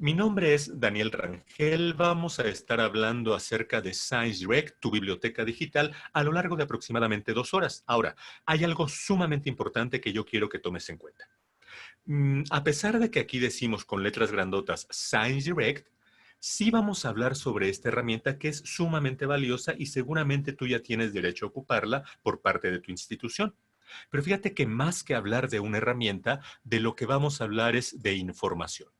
Mi nombre es Daniel Rangel. Vamos a estar hablando acerca de ScienceDirect, tu biblioteca digital, a lo largo de aproximadamente 2 horas. Ahora, hay algo sumamente importante que yo quiero que tomes en cuenta. A pesar de que aquí decimos con letras grandotas ScienceDirect, sí vamos a hablar sobre esta herramienta que es sumamente valiosa y seguramente tú ya tienes derecho a ocuparla por parte de tu institución. Pero fíjate que más que hablar de una herramienta, de lo que vamos a hablar es de información.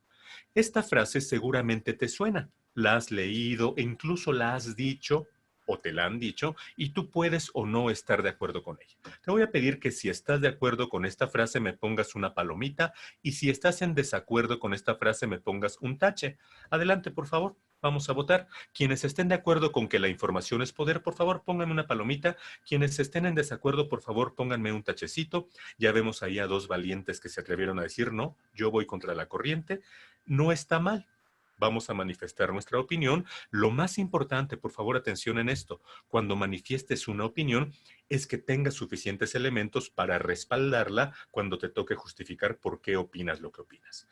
Esta frase seguramente te suena, la has leído e incluso la has dicho o te la han dicho y tú puedes o no estar de acuerdo con ella. Te voy a pedir que si estás de acuerdo con esta frase me pongas una palomita y si estás en desacuerdo con esta frase me pongas un tache. Adelante, por favor. Vamos a votar. Quienes estén de acuerdo con que la información es poder, por favor, pónganme una palomita. Quienes estén en desacuerdo, por favor, pónganme un tachecito. Ya vemos ahí a dos valientes que se atrevieron a decir no, yo voy contra la corriente. No está mal. Vamos a manifestar nuestra opinión. Lo más importante, por favor, atención en esto, cuando manifiestes una opinión, es que tengas suficientes elementos para respaldarla cuando te toque justificar por qué opinas lo que opinas.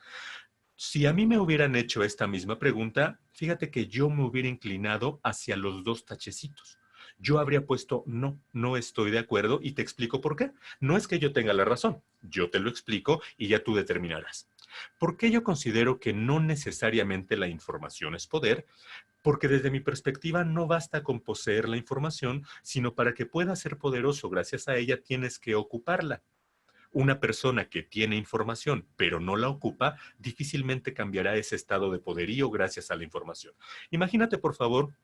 Si a mí me hubieran hecho esta misma pregunta, fíjate que yo me hubiera inclinado hacia los dos tachecitos. Yo habría puesto no, no estoy de acuerdo y te explico por qué. No es que yo tenga la razón, yo te lo explico y ya tú determinarás. ¿Por qué yo considero que no necesariamente la información es poder? Porque desde mi perspectiva no basta con poseer la información, sino para que pueda ser poderoso gracias a ella tienes que ocuparla. Una persona que tiene información pero no la ocupa, difícilmente cambiará ese estado de poderío gracias a la información. Imagínate, por favor,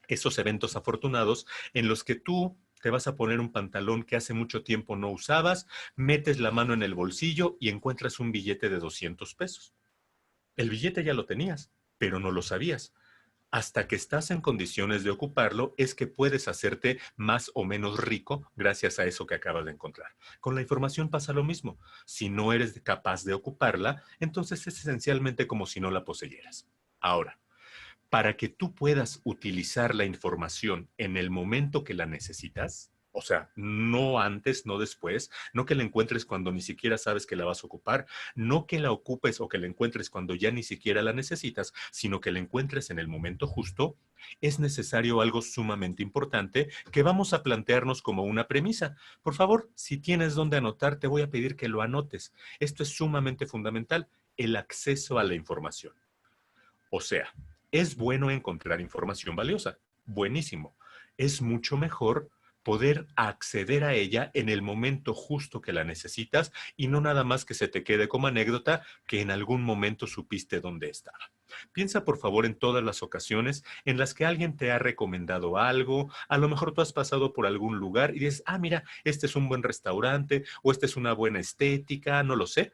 esos eventos afortunados en los que tú te vas a poner un pantalón que hace mucho tiempo no usabas, metes la mano en el bolsillo y encuentras un billete de 200 pesos. El billete ya lo tenías, pero no lo sabías. Hasta que estás en condiciones de ocuparlo, es que puedes hacerte más o menos rico gracias a eso que acabas de encontrar. Con la información pasa lo mismo. Si no eres capaz de ocuparla, entonces es esencialmente como si no la poseyeras. Ahora, para que tú puedas utilizar la información en el momento que la necesitas, o sea, no antes, no después, no que la encuentres cuando ni siquiera sabes que la vas a ocupar, no que la ocupes o que la encuentres cuando ya ni siquiera la necesitas, sino que la encuentres en el momento justo, es necesario algo sumamente importante que vamos a plantearnos como una premisa. Por favor, si tienes dónde anotar, te voy a pedir que lo anotes. Esto es sumamente fundamental, el acceso a la información. O sea, es bueno encontrar información valiosa, buenísimo. Es mucho mejor poder acceder a ella en el momento justo que la necesitas y no nada más que se te quede como anécdota que en algún momento supiste dónde estaba. Piensa por favor en todas las ocasiones en las que alguien te ha recomendado algo, a lo mejor tú has pasado por algún lugar y dices, ah, mira, este es un buen restaurante o esta es una buena estética, no lo sé,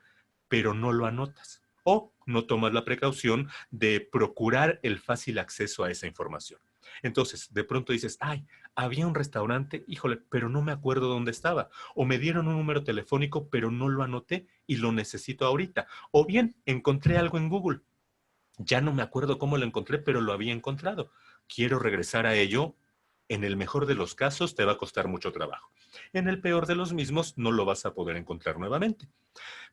pero no lo anotas o no tomas la precaución de procurar el fácil acceso a esa información. Entonces, de pronto dices, ay, había un restaurante, híjole, pero no me acuerdo dónde estaba. O me dieron un número telefónico, pero no lo anoté y lo necesito ahorita. O bien, encontré algo en Google. Ya no me acuerdo cómo lo encontré, pero lo había encontrado. Quiero regresar a ello. En el mejor de los casos te va a costar mucho trabajo. En el peor de los mismos no lo vas a poder encontrar nuevamente.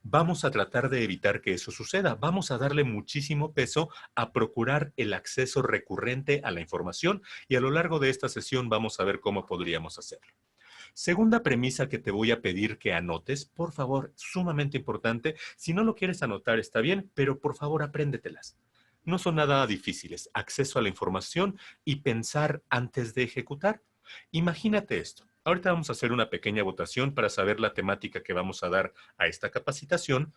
Vamos a tratar de evitar que eso suceda. Vamos a darle muchísimo peso a procurar el acceso recurrente a la información y a lo largo de esta sesión vamos a ver cómo podríamos hacerlo. Segunda premisa que te voy a pedir que anotes, por favor, sumamente importante. Si no lo quieres anotar está bien, pero por favor apréndetelas. No son nada difíciles. Acceso a la información y pensar antes de ejecutar. Imagínate esto. Ahorita vamos a hacer una pequeña votación para saber la temática que vamos a dar a esta capacitación,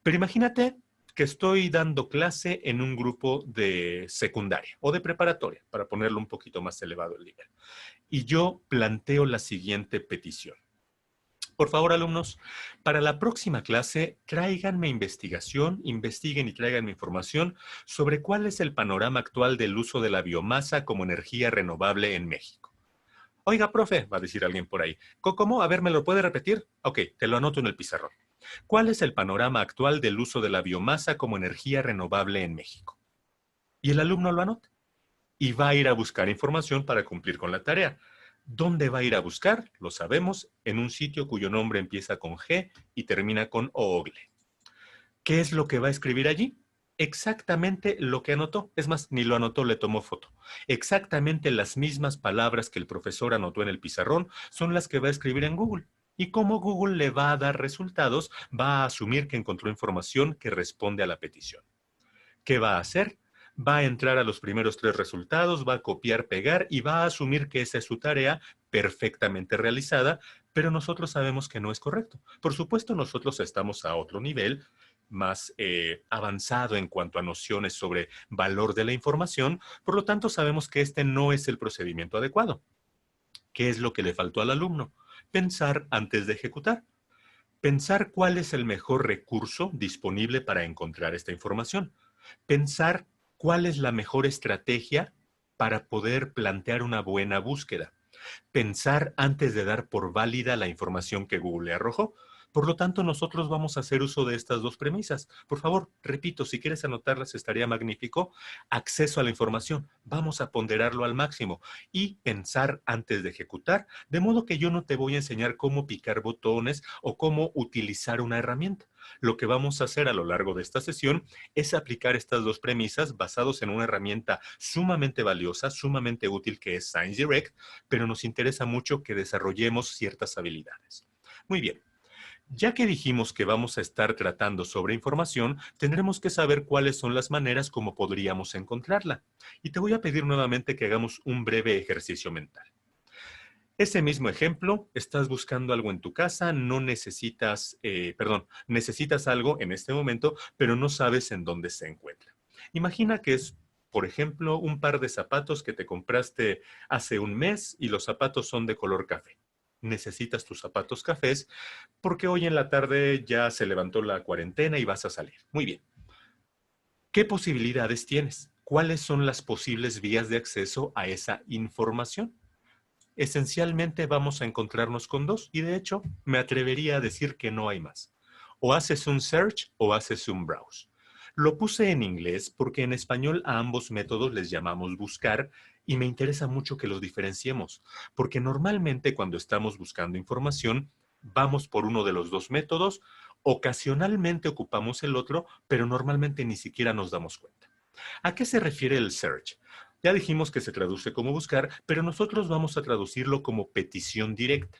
pero imagínate que estoy dando clase en un grupo de secundaria o de preparatoria, para ponerlo un poquito más elevado el nivel. Y yo planteo la siguiente petición. Por favor, alumnos, para la próxima clase, tráiganme investigación, investiguen y tráiganme información sobre cuál es el panorama actual del uso de la biomasa como energía renovable en México. Oiga, profe, va a decir alguien por ahí. ¿Cómo? A ver, ¿me lo puede repetir? Ok, te lo anoto en el pizarrón. ¿Cuál es el panorama actual del uso de la biomasa como energía renovable en México? Y el alumno lo anota y va a ir a buscar información para cumplir con la tarea. ¿Dónde va a ir a buscar? Lo sabemos, en un sitio cuyo nombre empieza con G y termina con Oogle. ¿Qué es lo que va a escribir allí? exactamente lo que anotó. Es más, ni lo anotó, le tomó foto. Exactamente las mismas palabras que el profesor anotó en el pizarrón son las que va a escribir en Google. Y como Google le va a dar resultados, va a asumir que encontró información que responde a la petición. ¿Qué va a hacer? Va a entrar a los primeros 3 resultados, va a copiar, pegar y va a asumir que esa es su tarea perfectamente realizada, pero nosotros sabemos que no es correcto. Por supuesto, nosotros estamos a otro nivel, más avanzado en cuanto a nociones sobre valor de la información, por lo tanto sabemos que este no es el procedimiento adecuado. ¿Qué es lo que le faltó al alumno? Pensar antes de ejecutar. Pensar cuál es el mejor recurso disponible para encontrar esta información. Pensar cuál es la mejor estrategia para poder plantear una buena búsqueda. Pensar antes de dar por válida la información que Google le arrojó. Por lo tanto, nosotros vamos a hacer uso de estas dos premisas. Por favor, repito, si quieres anotarlas estaría magnífico. Acceso a la información. Vamos a ponderarlo al máximo y pensar antes de ejecutar, de modo que yo no te voy a enseñar cómo picar botones o cómo utilizar una herramienta. Lo que vamos a hacer a lo largo de esta sesión es aplicar estas dos premisas basados en una herramienta sumamente valiosa, sumamente útil que es ScienceDirect, pero nos interesa mucho que desarrollemos ciertas habilidades. Muy bien. Ya que dijimos que vamos a estar tratando sobre información, tendremos que saber cuáles son las maneras como podríamos encontrarla. Y te voy a pedir nuevamente que hagamos un breve ejercicio mental. Ese mismo ejemplo, estás buscando algo en tu casa, no necesitas, necesitas algo en este momento, pero no sabes en dónde se encuentra. Imagina que es, por ejemplo, un par de zapatos que te compraste hace un mes y los zapatos son de color café. Necesitas tus zapatos cafés porque hoy en la tarde ya se levantó la cuarentena y vas a salir. Muy bien. ¿Qué posibilidades tienes? ¿Cuáles son las posibles vías de acceso a esa información? Esencialmente vamos a encontrarnos con dos y de hecho me atrevería a decir que no hay más. O haces un search o haces un browse. Lo puse en inglés porque en español a ambos métodos les llamamos buscar y me interesa mucho que los diferenciemos, porque normalmente cuando estamos buscando información vamos por uno de los dos métodos, ocasionalmente ocupamos el otro, pero normalmente ni siquiera nos damos cuenta. ¿A qué se refiere el search? Ya dijimos que se traduce como buscar, pero nosotros vamos a traducirlo como petición directa.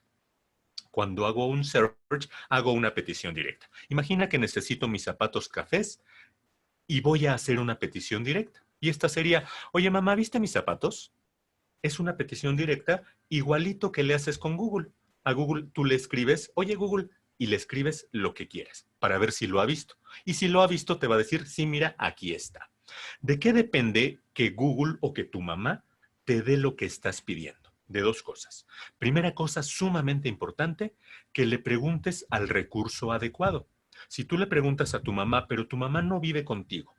Cuando hago un search, hago una petición directa. Imagina que necesito mis zapatos cafés y voy a hacer una petición directa. Y esta sería, oye mamá, ¿viste mis zapatos? Es una petición directa igualito que le haces con Google. A Google tú le escribes, oye Google, y le escribes lo que quieras para ver si lo ha visto. Y si lo ha visto te va a decir, sí, mira, aquí está. ¿De qué depende que Google o que tu mamá te dé lo que estás pidiendo? De dos cosas. Primera cosa sumamente importante, que le preguntes al recurso adecuado. Si tú le preguntas a tu mamá, pero tu mamá no vive contigo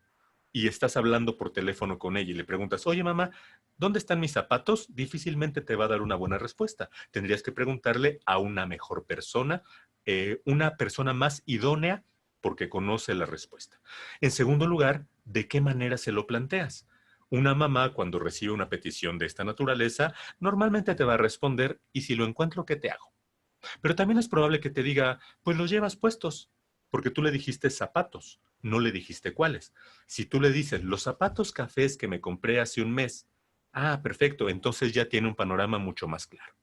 y estás hablando por teléfono con ella y le preguntas, oye mamá, ¿dónde están mis zapatos? Difícilmente te va a dar una buena respuesta. Tendrías que preguntarle a una mejor persona, una persona más idónea porque conoce la respuesta. En segundo lugar, ¿de qué manera se lo planteas? Una mamá cuando recibe una petición de esta naturaleza, normalmente te va a responder, ¿y si lo encuentro, qué te hago? Pero también es probable que te diga, pues los llevas puestos, porque tú le dijiste zapatos, no le dijiste cuáles. Si tú le dices, los zapatos cafés que me compré hace un mes, ah, perfecto, entonces ya tiene un panorama mucho más claro.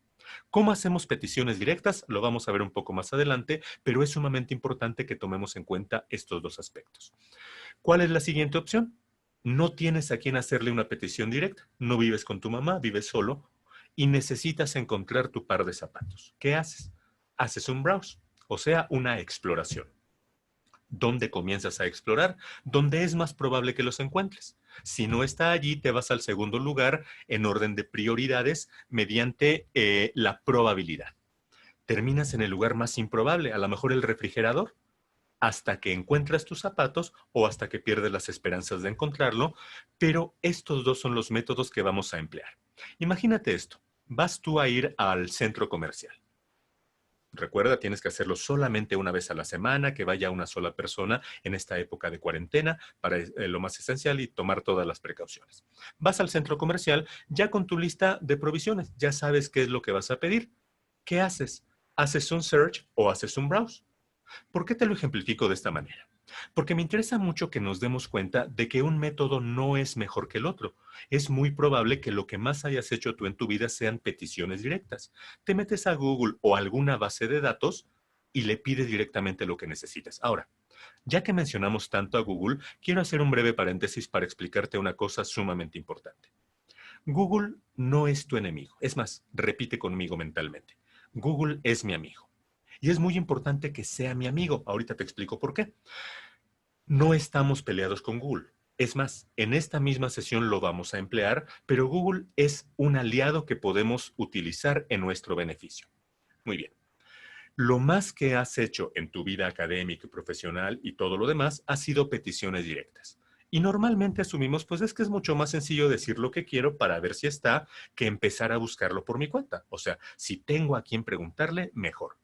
¿Cómo hacemos peticiones directas? Lo vamos a ver un poco más adelante, pero es sumamente importante que tomemos en cuenta estos dos aspectos. ¿Cuál es la siguiente opción? No tienes a quién hacerle una petición directa. No vives con tu mamá, vives solo y necesitas encontrar tu par de zapatos. ¿Qué haces? Haces un browse, o sea, una exploración. ¿Dónde comienzas a explorar? ¿Dónde es más probable que los encuentres? Si no está allí, te vas al segundo lugar en orden de prioridades mediante la probabilidad. Terminas en el lugar más improbable, a lo mejor el refrigerador, hasta que encuentras tus zapatos o hasta que pierdes las esperanzas de encontrarlo, pero estos dos son los métodos que vamos a emplear. Imagínate esto, vas tú a ir al centro comercial. Recuerda, tienes que hacerlo solamente una vez a la semana, que vaya una sola persona en esta época de cuarentena para lo más esencial y tomar todas las precauciones. Vas al centro comercial ya con tu lista de provisiones, ya sabes qué es lo que vas a pedir. ¿Qué haces? ¿Haces un search o haces un browse? ¿Por qué te lo ejemplifico de esta manera? Porque me interesa mucho que nos demos cuenta de que un método no es mejor que el otro. Es muy probable que lo que más hayas hecho tú en tu vida sean peticiones directas. Te metes a Google o a alguna base de datos y le pides directamente lo que necesitas. Ahora, ya que mencionamos tanto a Google, quiero hacer un breve paréntesis para explicarte una cosa sumamente importante. Google no es tu enemigo. Es más, repite conmigo mentalmente. Google es mi amigo. Y es muy importante que sea mi amigo. Ahorita te explico por qué. No estamos peleados con Google. Es más, en esta misma sesión lo vamos a emplear, pero Google es un aliado que podemos utilizar en nuestro beneficio. Muy bien. Lo más que has hecho en tu vida académica y profesional y todo lo demás ha sido peticiones directas. Y normalmente asumimos, pues es que es mucho más sencillo decir lo que quiero para ver si está que empezar a buscarlo por mi cuenta. O sea, si tengo a quién preguntarle, mejor.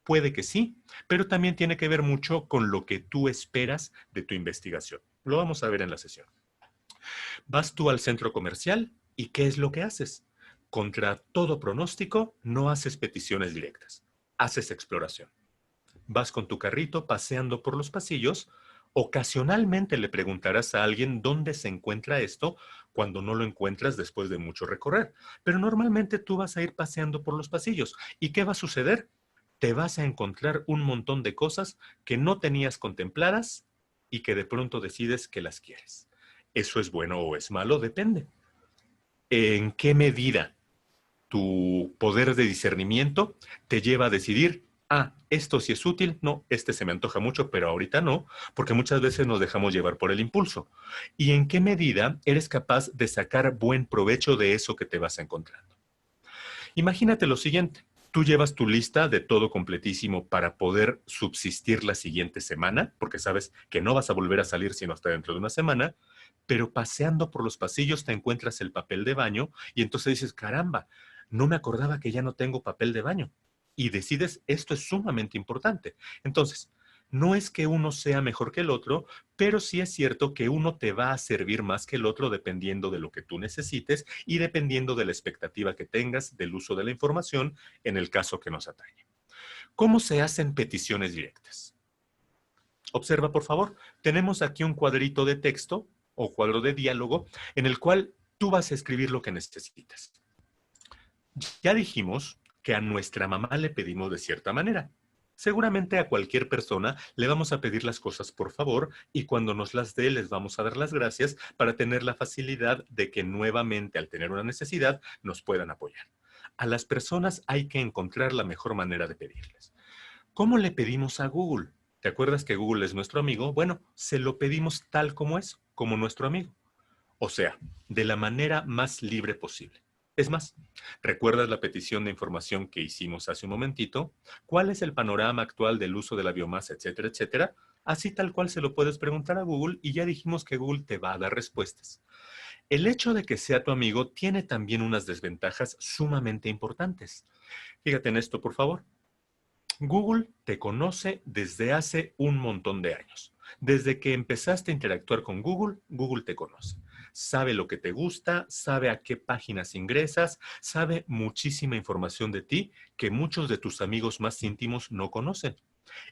Puede que sí, pero también tiene que ver mucho con lo que tú esperas de tu investigación. Lo vamos a ver en la sesión. Vas tú al centro comercial y ¿qué es lo que haces? Contra todo pronóstico, no haces peticiones directas, haces exploración. Vas con tu carrito paseando por los pasillos, ocasionalmente le preguntarás a alguien dónde se encuentra esto cuando no lo encuentras después de mucho recorrer. Pero normalmente tú vas a ir paseando por los pasillos. ¿Y qué va a suceder? Te vas a encontrar un montón de cosas que no tenías contempladas y que de pronto decides que las quieres. ¿Eso es bueno o es malo? Depende. ¿En qué medida tu poder de discernimiento te lleva a decidir, esto sí es útil, no, este se me antoja mucho, pero ahorita no, porque muchas veces nos dejamos llevar por el impulso? ¿Y en qué medida eres capaz de sacar buen provecho de eso que te vas encontrando? Imagínate lo siguiente. Tú llevas tu lista de todo completísimo para poder subsistir la siguiente semana, porque sabes que no vas a volver a salir sino hasta dentro de una semana, pero paseando por los pasillos te encuentras el papel de baño y entonces dices, caramba, no me acordaba que ya no tengo papel de baño. Y decides, esto es sumamente importante. Entonces, no es que uno sea mejor que el otro, pero sí es cierto que uno te va a servir más que el otro dependiendo de lo que tú necesites y dependiendo de la expectativa que tengas del uso de la información en el caso que nos atañe. ¿Cómo se hacen peticiones directas? Observa, por favor, tenemos aquí un cuadrito de texto o cuadro de diálogo en el cual tú vas a escribir lo que necesitas. Ya dijimos que a nuestra mamá le pedimos de cierta manera. Seguramente a cualquier persona le vamos a pedir las cosas por favor y cuando nos las dé les vamos a dar las gracias para tener la facilidad de que nuevamente al tener una necesidad nos puedan apoyar. A las personas hay que encontrar la mejor manera de pedirles. ¿Cómo le pedimos a Google? ¿Te acuerdas que Google es nuestro amigo? Bueno, se lo pedimos tal como es, como nuestro amigo. O sea, de la manera más libre posible. Es más, ¿recuerdas la petición de información que hicimos hace un momentito? ¿Cuál es el panorama actual del uso de la biomasa, etcétera, etcétera? Así tal cual se lo puedes preguntar a Google y ya dijimos que Google te va a dar respuestas. El hecho de que sea tu amigo tiene también unas desventajas sumamente importantes. Fíjate en esto, por favor. Google te conoce desde hace un montón de años. Desde que empezaste a interactuar con Google, Google te conoce. Sabe lo que te gusta, sabe a qué páginas ingresas, sabe muchísima información de ti que muchos de tus amigos más íntimos no conocen.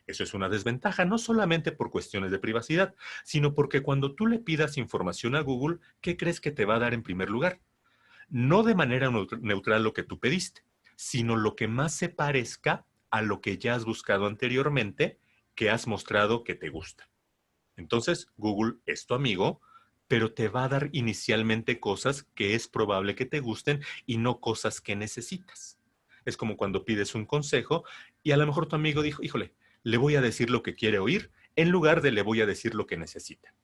Eso es una desventaja, no solamente por cuestiones de privacidad, sino porque cuando tú le pidas información a Google, ¿qué crees que te va a dar en primer lugar? No de manera neutral lo que tú pediste, sino lo que más se parezca a lo que ya has buscado anteriormente, que has mostrado que te gusta. Entonces, Google es tu amigo, pero te va a dar inicialmente cosas que es probable que te gusten y no cosas que necesitas. Es como cuando pides un consejo y a lo mejor tu amigo dijo, híjole, le voy a decir lo que quiere oír en lugar de le voy a decir lo que necesita.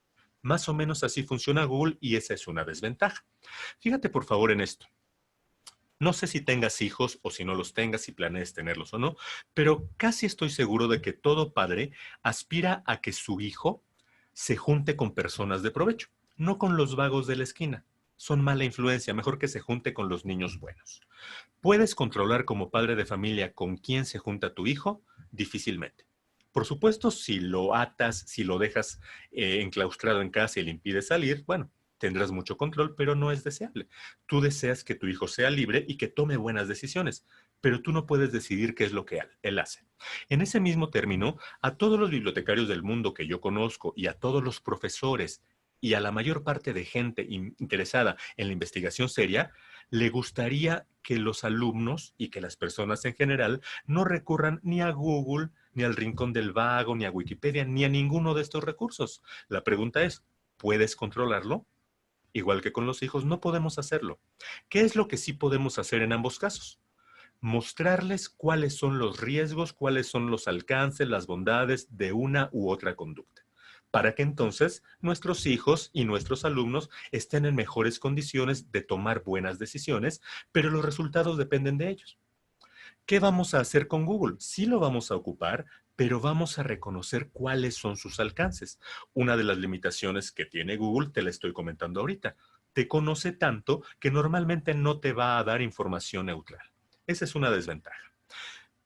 Más o menos así funciona Google y esa es una desventaja. Fíjate por favor en esto. No sé si tengas hijos o si no los tengas, si planees tenerlos o no, pero casi estoy seguro de que todo padre aspira a que su hijo se junte con personas de provecho, no con los vagos de la esquina. Son mala influencia, mejor que se junte con los niños buenos. ¿Puedes controlar como padre de familia con quién se junta tu hijo? Difícilmente. Por supuesto, si lo atas, si lo dejas enclaustrado en casa y le impides salir, bueno, tendrás mucho control, pero no es deseable. Tú deseas que tu hijo sea libre y que tome buenas decisiones, pero tú no puedes decidir qué es lo que él hace. En ese mismo término, a todos los bibliotecarios del mundo que yo conozco y a todos los profesores y a la mayor parte de gente interesada en la investigación seria, le gustaría que los alumnos y que las personas en general no recurran ni a Google, ni al Rincón del Vago, ni a Wikipedia, ni a ninguno de estos recursos. La pregunta es, ¿puedes controlarlo? Igual que con los hijos, no podemos hacerlo. ¿Qué es lo que sí podemos hacer en ambos casos? Mostrarles cuáles son los riesgos, cuáles son los alcances, las bondades de una u otra conducta, para que entonces nuestros hijos y nuestros alumnos estén en mejores condiciones de tomar buenas decisiones, pero los resultados dependen de ellos. ¿Qué vamos a hacer con Google? Sí lo vamos a ocupar, pero vamos a reconocer cuáles son sus alcances. Una de las limitaciones que tiene Google, te la estoy comentando ahorita, te conoce tanto que normalmente no te va a dar información neutral. Esa es una desventaja.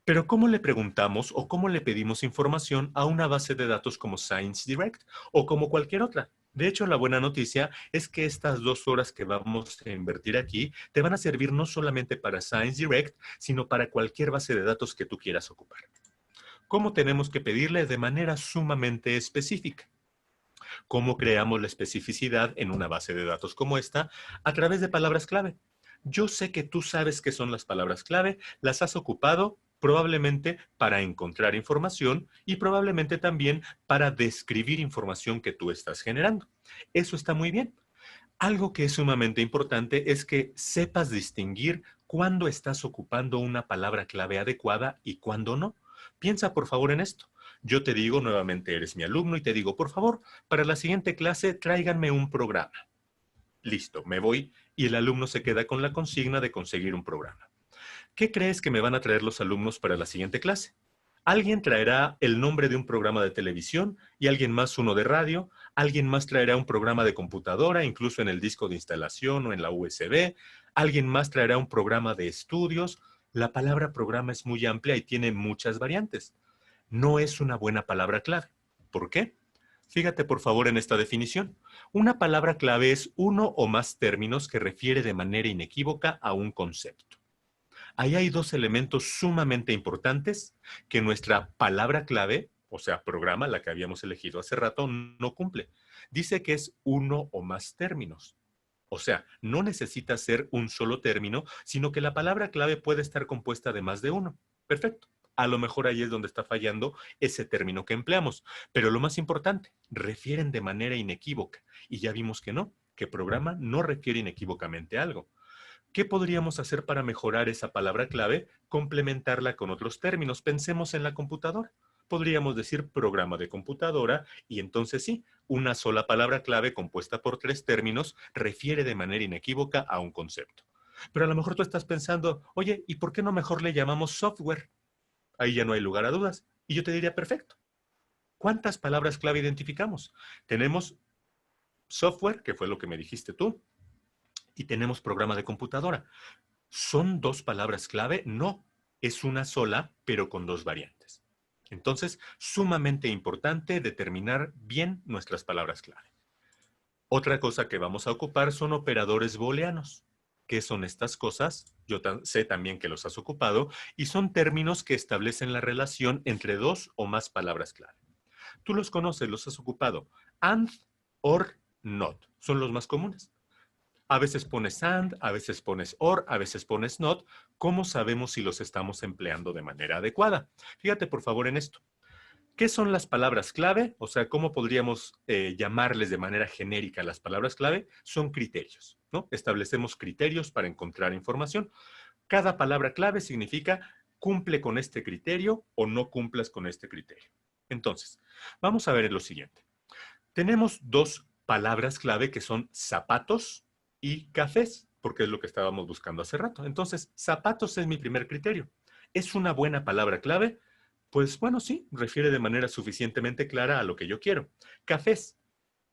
Pero ¿cómo le preguntamos o cómo le pedimos información a una base de datos como Science Direct o como cualquier otra? De hecho, la buena noticia es que estas 2 horas que vamos a invertir aquí te van a servir no solamente para Science Direct, sino para cualquier base de datos que tú quieras ocupar. ¿Cómo tenemos que pedirle? De manera sumamente específica. ¿Cómo creamos la especificidad en una base de datos como esta? A través de palabras clave. Yo sé que tú sabes qué son las palabras clave, las has ocupado probablemente para encontrar información y probablemente también para describir información que tú estás generando. Eso está muy bien. Algo que es sumamente importante es que sepas distinguir cuándo estás ocupando una palabra clave adecuada y cuándo no. Piensa por favor en esto. Yo te digo, nuevamente eres mi alumno y te digo, por favor, para la siguiente clase tráiganme un programa. Listo, me voy y el alumno se queda con la consigna de conseguir un programa. ¿Qué crees que me van a traer los alumnos para la siguiente clase? Alguien traerá el nombre de un programa de televisión y alguien más uno de radio, alguien más traerá un programa de computadora, incluso en el disco de instalación o en la USB, alguien más traerá un programa de estudios. La palabra programa es muy amplia y tiene muchas variantes. No es una buena palabra clave. ¿Por qué? Fíjate por favor en esta definición. Una palabra clave es uno o más términos que refiere de manera inequívoca a un concepto. Ahí hay 2 elementos sumamente importantes que nuestra palabra clave, o sea, programa, la que habíamos elegido hace rato, no cumple. Dice que es uno o más términos. O sea, no necesita ser un solo término, sino que la palabra clave puede estar compuesta de más de uno. Perfecto. A lo mejor ahí es donde está fallando ese término que empleamos. Pero lo más importante, refieren de manera inequívoca. Y ya vimos que no, que programa no refiere inequívocamente a algo. ¿Qué podríamos hacer para mejorar esa palabra clave? Complementarla con otros términos. Pensemos en la computadora. Podríamos decir programa de computadora y entonces sí, una sola palabra clave compuesta por 3 términos refiere de manera inequívoca a un concepto. Pero a lo mejor tú estás pensando, oye, ¿y por qué no mejor le llamamos software? Ahí ya no hay lugar a dudas. Y yo te diría, perfecto. ¿Cuántas palabras clave identificamos? Tenemos software, que fue lo que me dijiste tú, y tenemos programa de computadora. ¿Son 2 palabras clave? No, es una sola, pero con 2 variantes. Entonces, sumamente importante determinar bien nuestras palabras clave. Otra cosa que vamos a ocupar son operadores booleanos. ¿Qué son estas cosas? Yo sé también que los has ocupado y son términos que establecen la relación entre 2 o más palabras clave. Tú los conoces, los has ocupado. And, or, not son los más comunes. A veces pones and, a veces pones or, a veces pones not. ¿Cómo sabemos si los estamos empleando de manera adecuada? Fíjate por favor en esto. ¿Qué son las palabras clave? O sea, ¿cómo podríamos llamarles de manera genérica las palabras clave? Son criterios, ¿no? Establecemos criterios para encontrar información. Cada palabra clave significa cumple con este criterio o no cumplas con este criterio. Entonces, vamos a ver lo siguiente. Tenemos 2 palabras clave que son zapatos y cafés, porque es lo que estábamos buscando hace rato. Entonces, zapatos es mi primer criterio. ¿Es una buena palabra clave? Pues bueno, sí, refiere de manera suficientemente clara a lo que yo quiero. Cafés,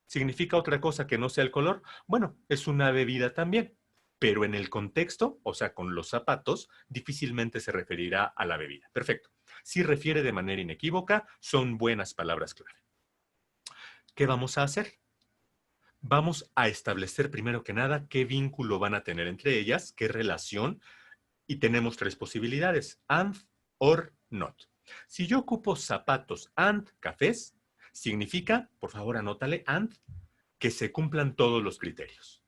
¿significa otra cosa que no sea el color? Bueno, es una bebida también, pero en el contexto, o sea, con los zapatos, difícilmente se referirá a la bebida. Perfecto. Si refiere de manera inequívoca, son buenas palabras clave. ¿Qué vamos a hacer? Vamos a establecer primero que nada qué vínculo van a tener entre ellas, qué relación. Y tenemos tres posibilidades, and, or, not. Si yo ocupo zapatos and cafés, significa, por favor anótale, and, que se cumplan todos los criterios.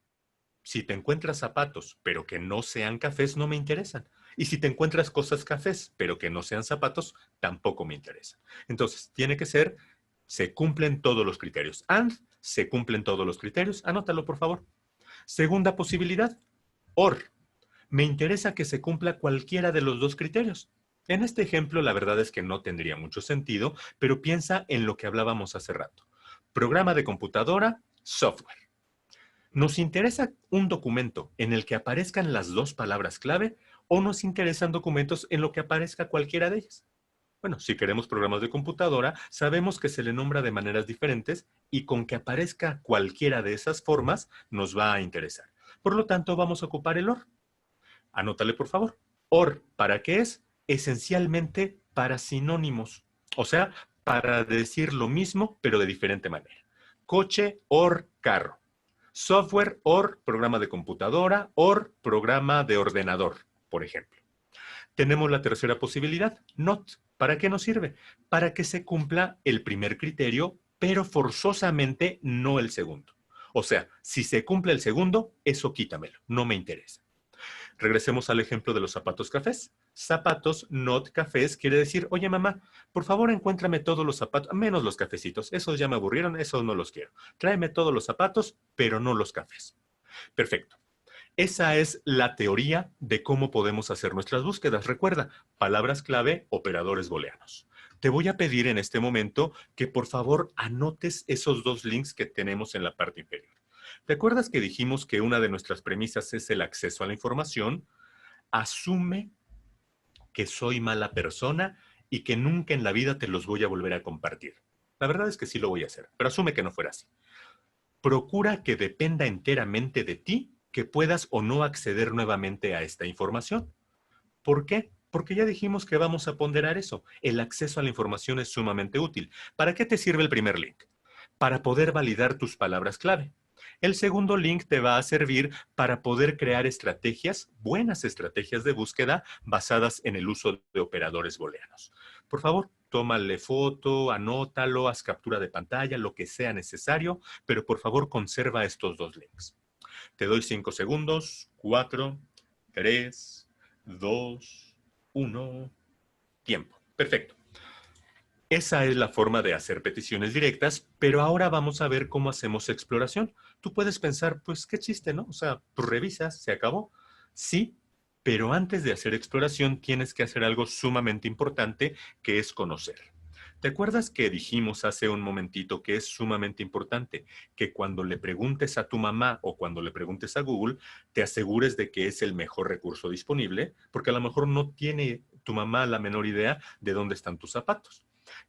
Si te encuentras zapatos, pero que no sean cafés, no me interesan. Y si te encuentras cosas cafés, pero que no sean zapatos, tampoco me interesan. Entonces, tiene que ser, se cumplen todos los criterios. And, se cumplen todos los criterios. Anótalo, por favor. Segunda posibilidad, or. Me interesa que se cumpla cualquiera de los dos criterios. En este ejemplo, la verdad es que no tendría mucho sentido, pero piensa en lo que hablábamos hace rato. Programa de computadora, software. ¿Nos interesa un documento en el que aparezcan las dos palabras clave o nos interesan documentos en lo que aparezca cualquiera de ellas? Bueno, si queremos programas de computadora, sabemos que se le nombra de maneras diferentes y con que aparezca cualquiera de esas formas nos va a interesar. Por lo tanto, vamos a ocupar el or. Anótale, por favor. Or, ¿para qué es? Esencialmente para sinónimos. O sea, para decir lo mismo, pero de diferente manera. Coche, or, carro. Software, or, programa de computadora, or, programa de ordenador, por ejemplo. Tenemos la tercera posibilidad, not. ¿Para qué nos sirve? Para que se cumpla el primer criterio, pero forzosamente no el segundo. O sea, si se cumple el segundo, eso quítamelo, no me interesa. Regresemos al ejemplo de los zapatos cafés. Zapatos, not cafés, quiere decir, oye mamá, por favor encuéntrame todos los zapatos, menos los cafecitos, esos ya me aburrieron, esos no los quiero. Tráeme todos los zapatos, pero no los cafés. Perfecto. Esa es la teoría de cómo podemos hacer nuestras búsquedas. Recuerda, palabras clave, operadores booleanos. Te voy a pedir en este momento que por favor anotes esos dos links que tenemos en la parte inferior. ¿Te acuerdas que dijimos que una de nuestras premisas es el acceso a la información? Asume que soy mala persona y que nunca en la vida te los voy a volver a compartir. La verdad es que sí lo voy a hacer, pero asume que no fuera así. Procura que dependa enteramente de ti que puedas o no acceder nuevamente a esta información. ¿Por qué? Porque ya dijimos que vamos a ponderar eso. El acceso a la información es sumamente útil. ¿Para qué te sirve el primer link? Para poder validar tus palabras clave. El segundo link te va a servir para poder crear estrategias, buenas estrategias de búsqueda basadas en el uso de operadores booleanos. Por favor, tómale foto, anótalo, haz captura de pantalla, lo que sea necesario, pero por favor conserva estos dos links. Te doy 5 segundos, 4, 3, 2, 1, tiempo. Perfecto. Esa es la forma de hacer peticiones directas, pero ahora vamos a ver cómo hacemos exploración. Tú puedes pensar, pues qué chiste, ¿no? O sea, tú revisas, se acabó. Sí, pero antes de hacer exploración tienes que hacer algo sumamente importante, que es conocer. ¿Te acuerdas que dijimos hace un momentito que es sumamente importante que cuando le preguntes a tu mamá o cuando le preguntes a Google, te asegures de que es el mejor recurso disponible, porque a lo mejor no tiene tu mamá la menor idea de dónde están tus zapatos?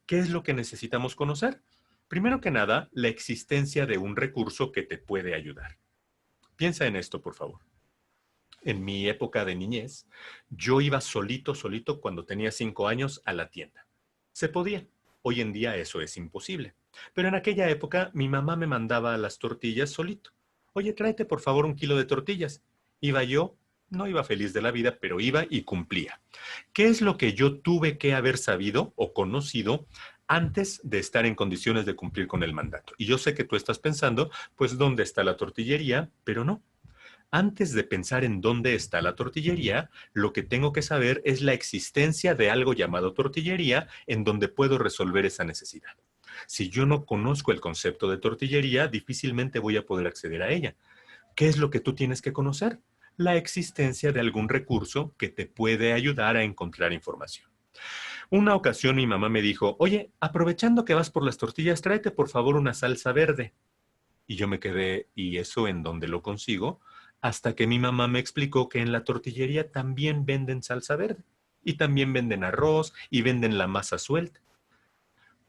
¿Qué es lo que necesitamos conocer? Primero que nada, la existencia de un recurso que te puede ayudar. Piensa en esto, por favor. En mi época de niñez, yo iba solito cuando tenía 5 años a la tienda. Se podía. Hoy en día eso es imposible. Pero en aquella época mi mamá me mandaba las tortillas solito. Oye, tráete por favor 1 kilo de tortillas. Iba yo, no iba feliz de la vida, pero iba y cumplía. ¿Qué es lo que yo tuve que haber sabido o conocido antes de estar en condiciones de cumplir con el mandato? Y yo sé que tú estás pensando, pues, ¿dónde está la tortillería? Pero no. Antes de pensar en dónde está la tortillería, lo que tengo que saber es la existencia de algo llamado tortillería en donde puedo resolver esa necesidad. Si yo no conozco el concepto de tortillería, difícilmente voy a poder acceder a ella. ¿Qué es lo que tú tienes que conocer? La existencia de algún recurso que te puede ayudar a encontrar información. Una ocasión mi mamá me dijo, oye, aprovechando que vas por las tortillas, tráete por favor una salsa verde. Y yo me quedé, ¿y eso en dónde lo consigo? Hasta que mi mamá me explicó que en la tortillería también venden salsa verde. Y también venden arroz y venden la masa suelta.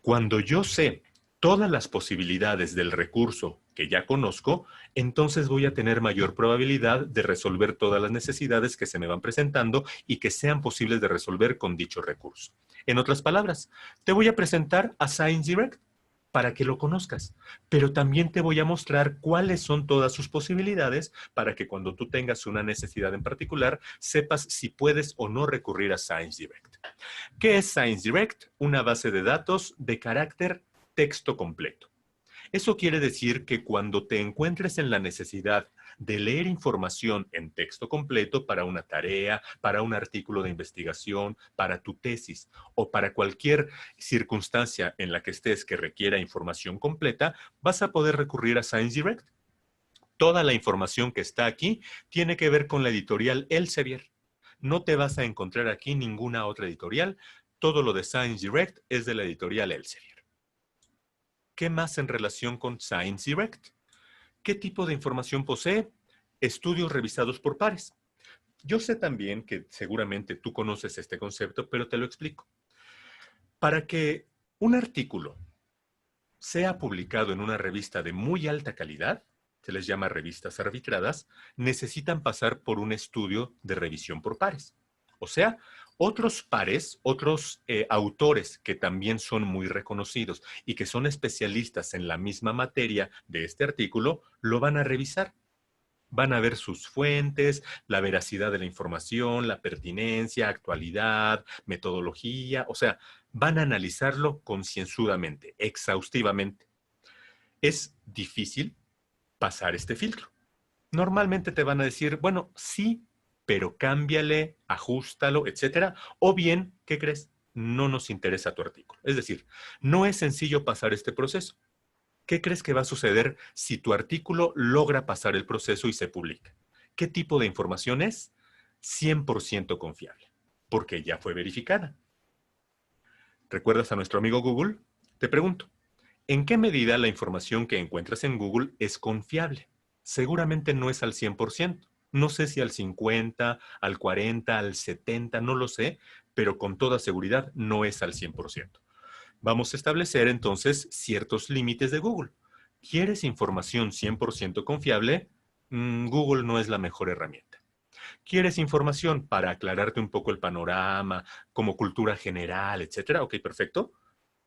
Cuando yo sé todas las posibilidades del recurso que ya conozco, entonces voy a tener mayor probabilidad de resolver todas las necesidades que se me van presentando y que sean posibles de resolver con dicho recurso. En otras palabras, te voy a presentar a Science Direct. para que lo conozcas. Pero también te voy a mostrar cuáles son todas sus posibilidades para que cuando tú tengas una necesidad en particular, sepas si puedes o no recurrir a ScienceDirect. ¿Qué es ScienceDirect? Una base de datos de carácter texto completo. Eso quiere decir que cuando te encuentres en la necesidad de leer información en texto completo para una tarea, para un artículo de investigación, para tu tesis o para cualquier circunstancia en la que estés que requiera información completa, vas a poder recurrir a ScienceDirect. Toda la información que está aquí tiene que ver con la editorial Elsevier. No te vas a encontrar aquí ninguna otra editorial. Todo lo de ScienceDirect es de la editorial Elsevier. ¿Qué más en relación con ScienceDirect? ¿Qué tipo de información posee? Estudios revisados por pares. Yo sé también que seguramente tú conoces este concepto, pero te lo explico. Para que un artículo sea publicado en una revista de muy alta calidad, se les llama revistas arbitradas, necesitan pasar por un estudio de revisión por pares. O sea, otros pares, otros autores que también son muy reconocidos y que son especialistas en la misma materia de este artículo, lo van a revisar. Van a ver sus fuentes, la veracidad de la información, la pertinencia, actualidad, metodología, o sea, van a analizarlo concienzudamente, exhaustivamente. Es difícil pasar este filtro. Normalmente te van a decir, bueno, sí, pero cámbiale, ajustalo, etcétera. O bien, ¿qué crees? No nos interesa tu artículo. Es decir, no es sencillo pasar este proceso. ¿Qué crees que va a suceder si tu artículo logra pasar el proceso y se publica? ¿Qué tipo de información es? 100% confiable, porque ya fue verificada. ¿Recuerdas a nuestro amigo Google? Te pregunto, ¿en qué medida la información que encuentras en Google es confiable? Seguramente no es al 100%. No sé si al 50, al 40, al 70, no lo sé, pero con toda seguridad no es al 100%. Vamos a establecer entonces ciertos límites de Google. ¿Quieres información 100% confiable? Google no es la mejor herramienta. ¿Quieres información para aclararte un poco el panorama, como cultura general, etcétera? Ok, perfecto.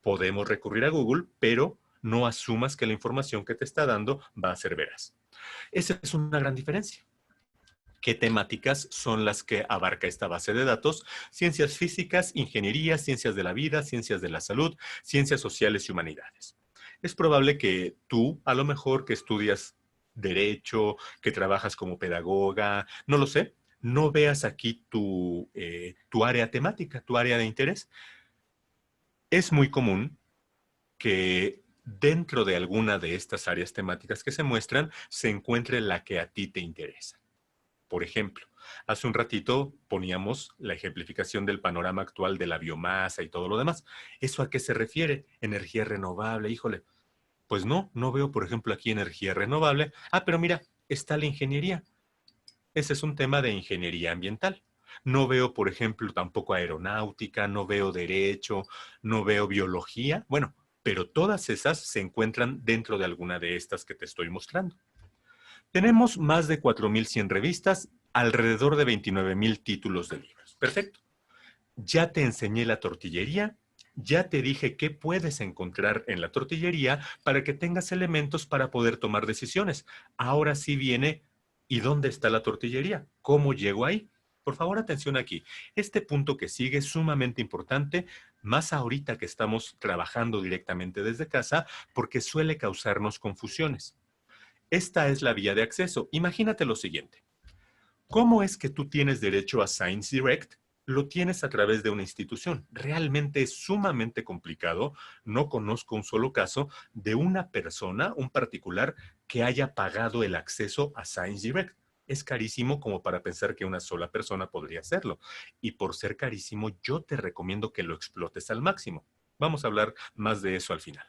Podemos recurrir a Google, pero no asumas que la información que te está dando va a ser veraz. Esa es una gran diferencia. ¿Qué temáticas son las que abarca esta base de datos? Ciencias físicas, ingeniería, ciencias de la vida, ciencias de la salud, ciencias sociales y humanidades. Es probable que tú, a lo mejor que estudias derecho, que trabajas como pedagoga, no lo sé, no veas aquí tu área temática, tu área de interés. Es muy común que dentro de alguna de estas áreas temáticas que se muestran se encuentre la que a ti te interesa. Por ejemplo, hace un ratito poníamos la ejemplificación del panorama actual de la biomasa y todo lo demás. ¿Eso a qué se refiere? Energía renovable, híjole. Pues no, no veo, por ejemplo, aquí energía renovable. Ah, pero mira, está la ingeniería. Ese es un tema de ingeniería ambiental. No veo, por ejemplo, tampoco aeronáutica, no veo derecho, no veo biología. Bueno, pero todas esas se encuentran dentro de alguna de estas que te estoy mostrando. Tenemos más de 4.100 revistas, alrededor de 29.000 títulos de libros. Perfecto. Ya te enseñé la tortillería, ya te dije qué puedes encontrar en la tortillería para que tengas elementos para poder tomar decisiones. Ahora sí viene, ¿y dónde está la tortillería? ¿Cómo llego ahí? Por favor, atención aquí. Este punto que sigue es sumamente importante, más ahorita que estamos trabajando directamente desde casa, porque suele causarnos confusiones. Esta es la vía de acceso. Imagínate lo siguiente. ¿Cómo es que tú tienes derecho a ScienceDirect? Lo tienes a través de una institución. Realmente es sumamente complicado. No conozco un solo caso de una persona, un particular, que haya pagado el acceso a ScienceDirect. Es carísimo como para pensar que una sola persona podría hacerlo. Y por ser carísimo, yo te recomiendo que lo explotes al máximo. Vamos a hablar más de eso al final.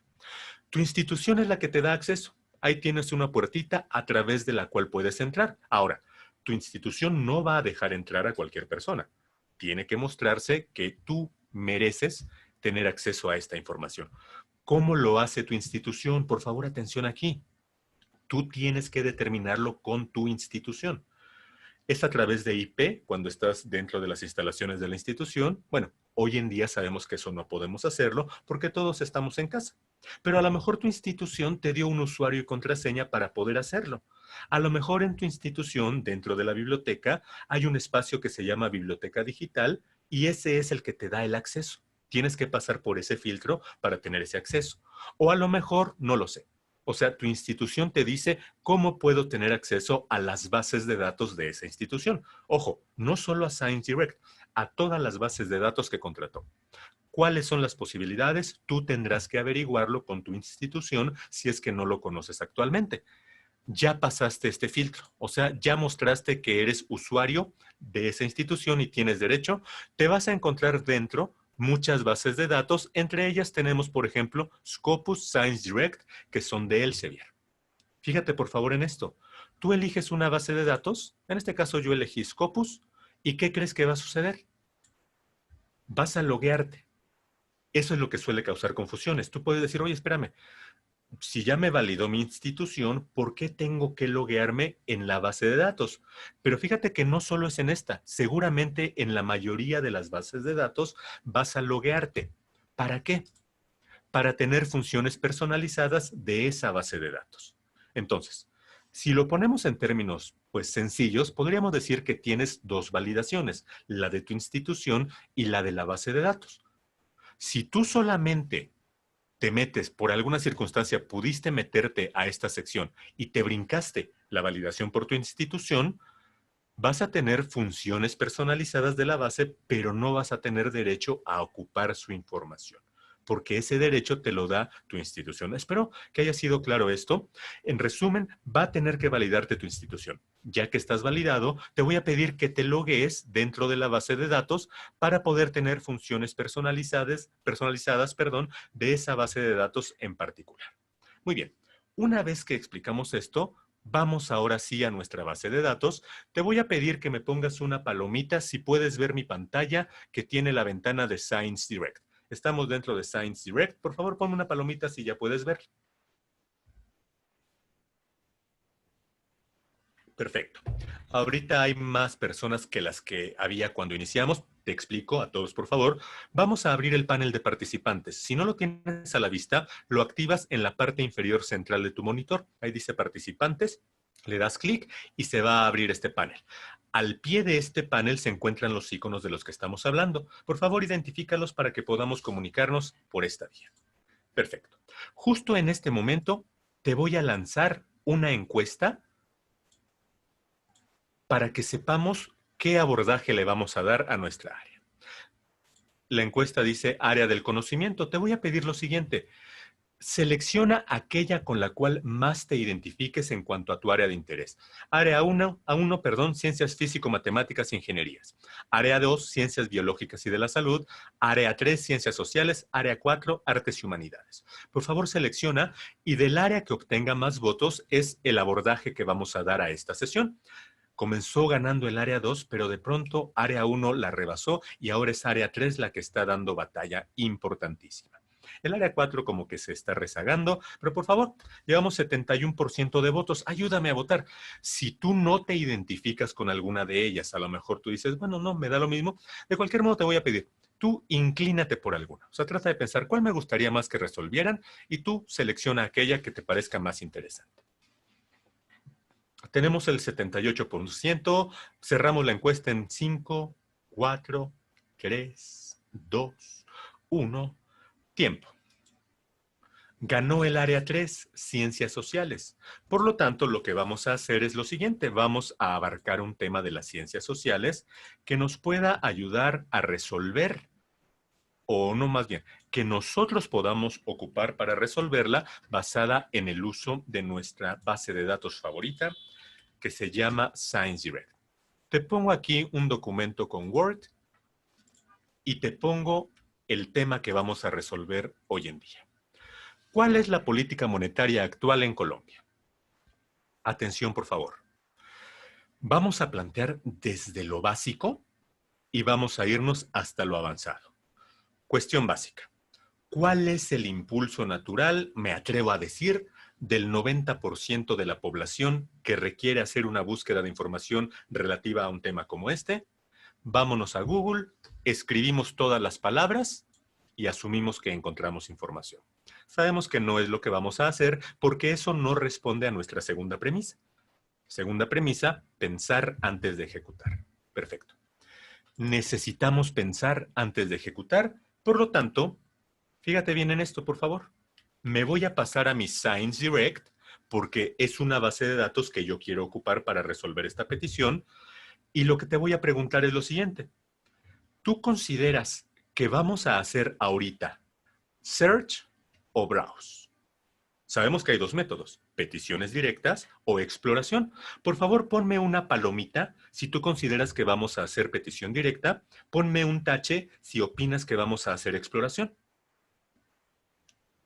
Tu institución es la que te da acceso. Ahí tienes una puertita a través de la cual puedes entrar. Ahora, tu institución no va a dejar entrar a cualquier persona. Tiene que mostrarse que tú mereces tener acceso a esta información. ¿Cómo lo hace tu institución? Por favor, atención aquí. Tú tienes que determinarlo con tu institución. Es a través de IP cuando estás dentro de las instalaciones de la institución. Bueno, hoy en día sabemos que eso no podemos hacerlo porque todos estamos en casa. Pero a lo mejor tu institución te dio un usuario y contraseña para poder hacerlo. A lo mejor en tu institución, dentro de la biblioteca, hay un espacio que se llama biblioteca digital y ese es el que te da el acceso. Tienes que pasar por ese filtro para tener ese acceso. O a lo mejor, no lo sé. O sea, tu institución te dice cómo puedo tener acceso a las bases de datos de esa institución. Ojo, no solo a ScienceDirect, a todas las bases de datos que contrató. ¿Cuáles son las posibilidades? Tú tendrás que averiguarlo con tu institución si es que no lo conoces actualmente. Ya pasaste este filtro, o sea, ya mostraste que eres usuario de esa institución y tienes derecho. Te vas a encontrar dentro muchas bases de datos. Entre ellas tenemos, por ejemplo, Scopus, ScienceDirect, que son de Elsevier. Fíjate, por favor, en esto. Tú eliges una base de datos, en este caso yo elegí Scopus, ¿y qué crees que va a suceder? Vas a loguearte. Eso es lo que suele causar confusiones. Tú puedes decir, oye, espérame, si ya me validó mi institución, ¿por qué tengo que loguearme en la base de datos? Pero fíjate que no solo es en esta, seguramente en la mayoría de las bases de datos vas a loguearte. ¿Para qué? Para tener funciones personalizadas de esa base de datos. Entonces, si lo ponemos en términos pues sencillos, podríamos decir que tienes dos validaciones, la de tu institución y la de la base de datos. Si tú solamente te metes, por alguna circunstancia pudiste meterte a esta sección y te brincaste la validación por tu institución, vas a tener funciones personalizadas de la base, pero no vas a tener derecho a ocupar su información, porque ese derecho te lo da tu institución. Espero que haya sido claro esto. En resumen, va a tener que validarte tu institución. Ya que estás validado, te voy a pedir que te loguees dentro de la base de datos para poder tener funciones personalizadas, de esa base de datos en particular. Muy bien. Una vez que explicamos esto, vamos ahora sí a nuestra base de datos. Te voy a pedir que me pongas una palomita si puedes ver mi pantalla que tiene la ventana de ScienceDirect. Estamos dentro de ScienceDirect. Por favor, ponme una palomita si ya puedes ver. Perfecto. Ahorita hay más personas que las que había cuando iniciamos. Te explico a todos, por favor. Vamos a abrir el panel de participantes. Si no lo tienes a la vista, lo activas en la parte inferior central de tu monitor. Ahí dice participantes. Le das clic y se va a abrir este panel. Al pie de este panel se encuentran los iconos de los que estamos hablando. Por favor, identifícalos para que podamos comunicarnos por esta vía. Perfecto. Justo en este momento te voy a lanzar una encuesta para que sepamos qué abordaje le vamos a dar a nuestra área. La encuesta dice área del conocimiento. Te voy a pedir lo siguiente. Selecciona aquella con la cual más te identifiques en cuanto a tu área de interés. Área 1, ciencias físico-matemáticas e ingenierías. Área 2, ciencias biológicas y de la salud. Área 3, ciencias sociales. Área 4, artes y humanidades. Por favor, selecciona y del área que obtenga más votos es el abordaje que vamos a dar a esta sesión. Comenzó ganando el área 2, pero de pronto área 1 la rebasó y ahora es área 3 la que está dando batalla importantísima. El área 4 como que se está rezagando, pero por favor, llevamos 71% de votos, ayúdame a votar. Si tú no te identificas con alguna de ellas, a lo mejor tú dices, bueno, no, me da lo mismo, de cualquier modo te voy a pedir, tú inclínate por alguna. O sea, trata de pensar cuál me gustaría más que resolvieran y tú selecciona aquella que te parezca más interesante. Tenemos el 78%. Cerramos la encuesta en 5, 4, 3, 2, 1. Tiempo. Ganó el área 3, ciencias sociales. Por lo tanto, lo que vamos a hacer es lo siguiente. Vamos a abarcar un tema de las ciencias sociales que nos pueda ayudar a resolver, o no más bien, que nosotros podamos ocupar para resolverla basada en el uso de nuestra base de datos favorita, que se llama ScienceDirect. Te pongo aquí un documento con Word y te pongo el tema que vamos a resolver hoy en día. ¿Cuál es la política monetaria actual en Colombia? Atención, por favor. Vamos a plantear desde lo básico y vamos a irnos hasta lo avanzado. Cuestión básica. ¿Cuál es el impulso natural, me atrevo a decir, del 90% de la población que requiere hacer una búsqueda de información relativa a un tema como este? Vámonos a Google, escribimos todas las palabras y asumimos que encontramos información. Sabemos que no es lo que vamos a hacer porque eso no responde a nuestra segunda premisa. Segunda premisa, pensar antes de ejecutar. Perfecto. Necesitamos pensar antes de ejecutar, por lo tanto, fíjate bien en esto, por favor. Me voy a pasar a mi Science Direct porque es una base de datos que yo quiero ocupar para resolver esta petición. Y lo que te voy a preguntar es lo siguiente. ¿Tú consideras que vamos a hacer ahorita search o browse? Sabemos que hay dos métodos, peticiones directas o exploración. Por favor, ponme una palomita si tú consideras que vamos a hacer petición directa. Ponme un tache si opinas que vamos a hacer exploración.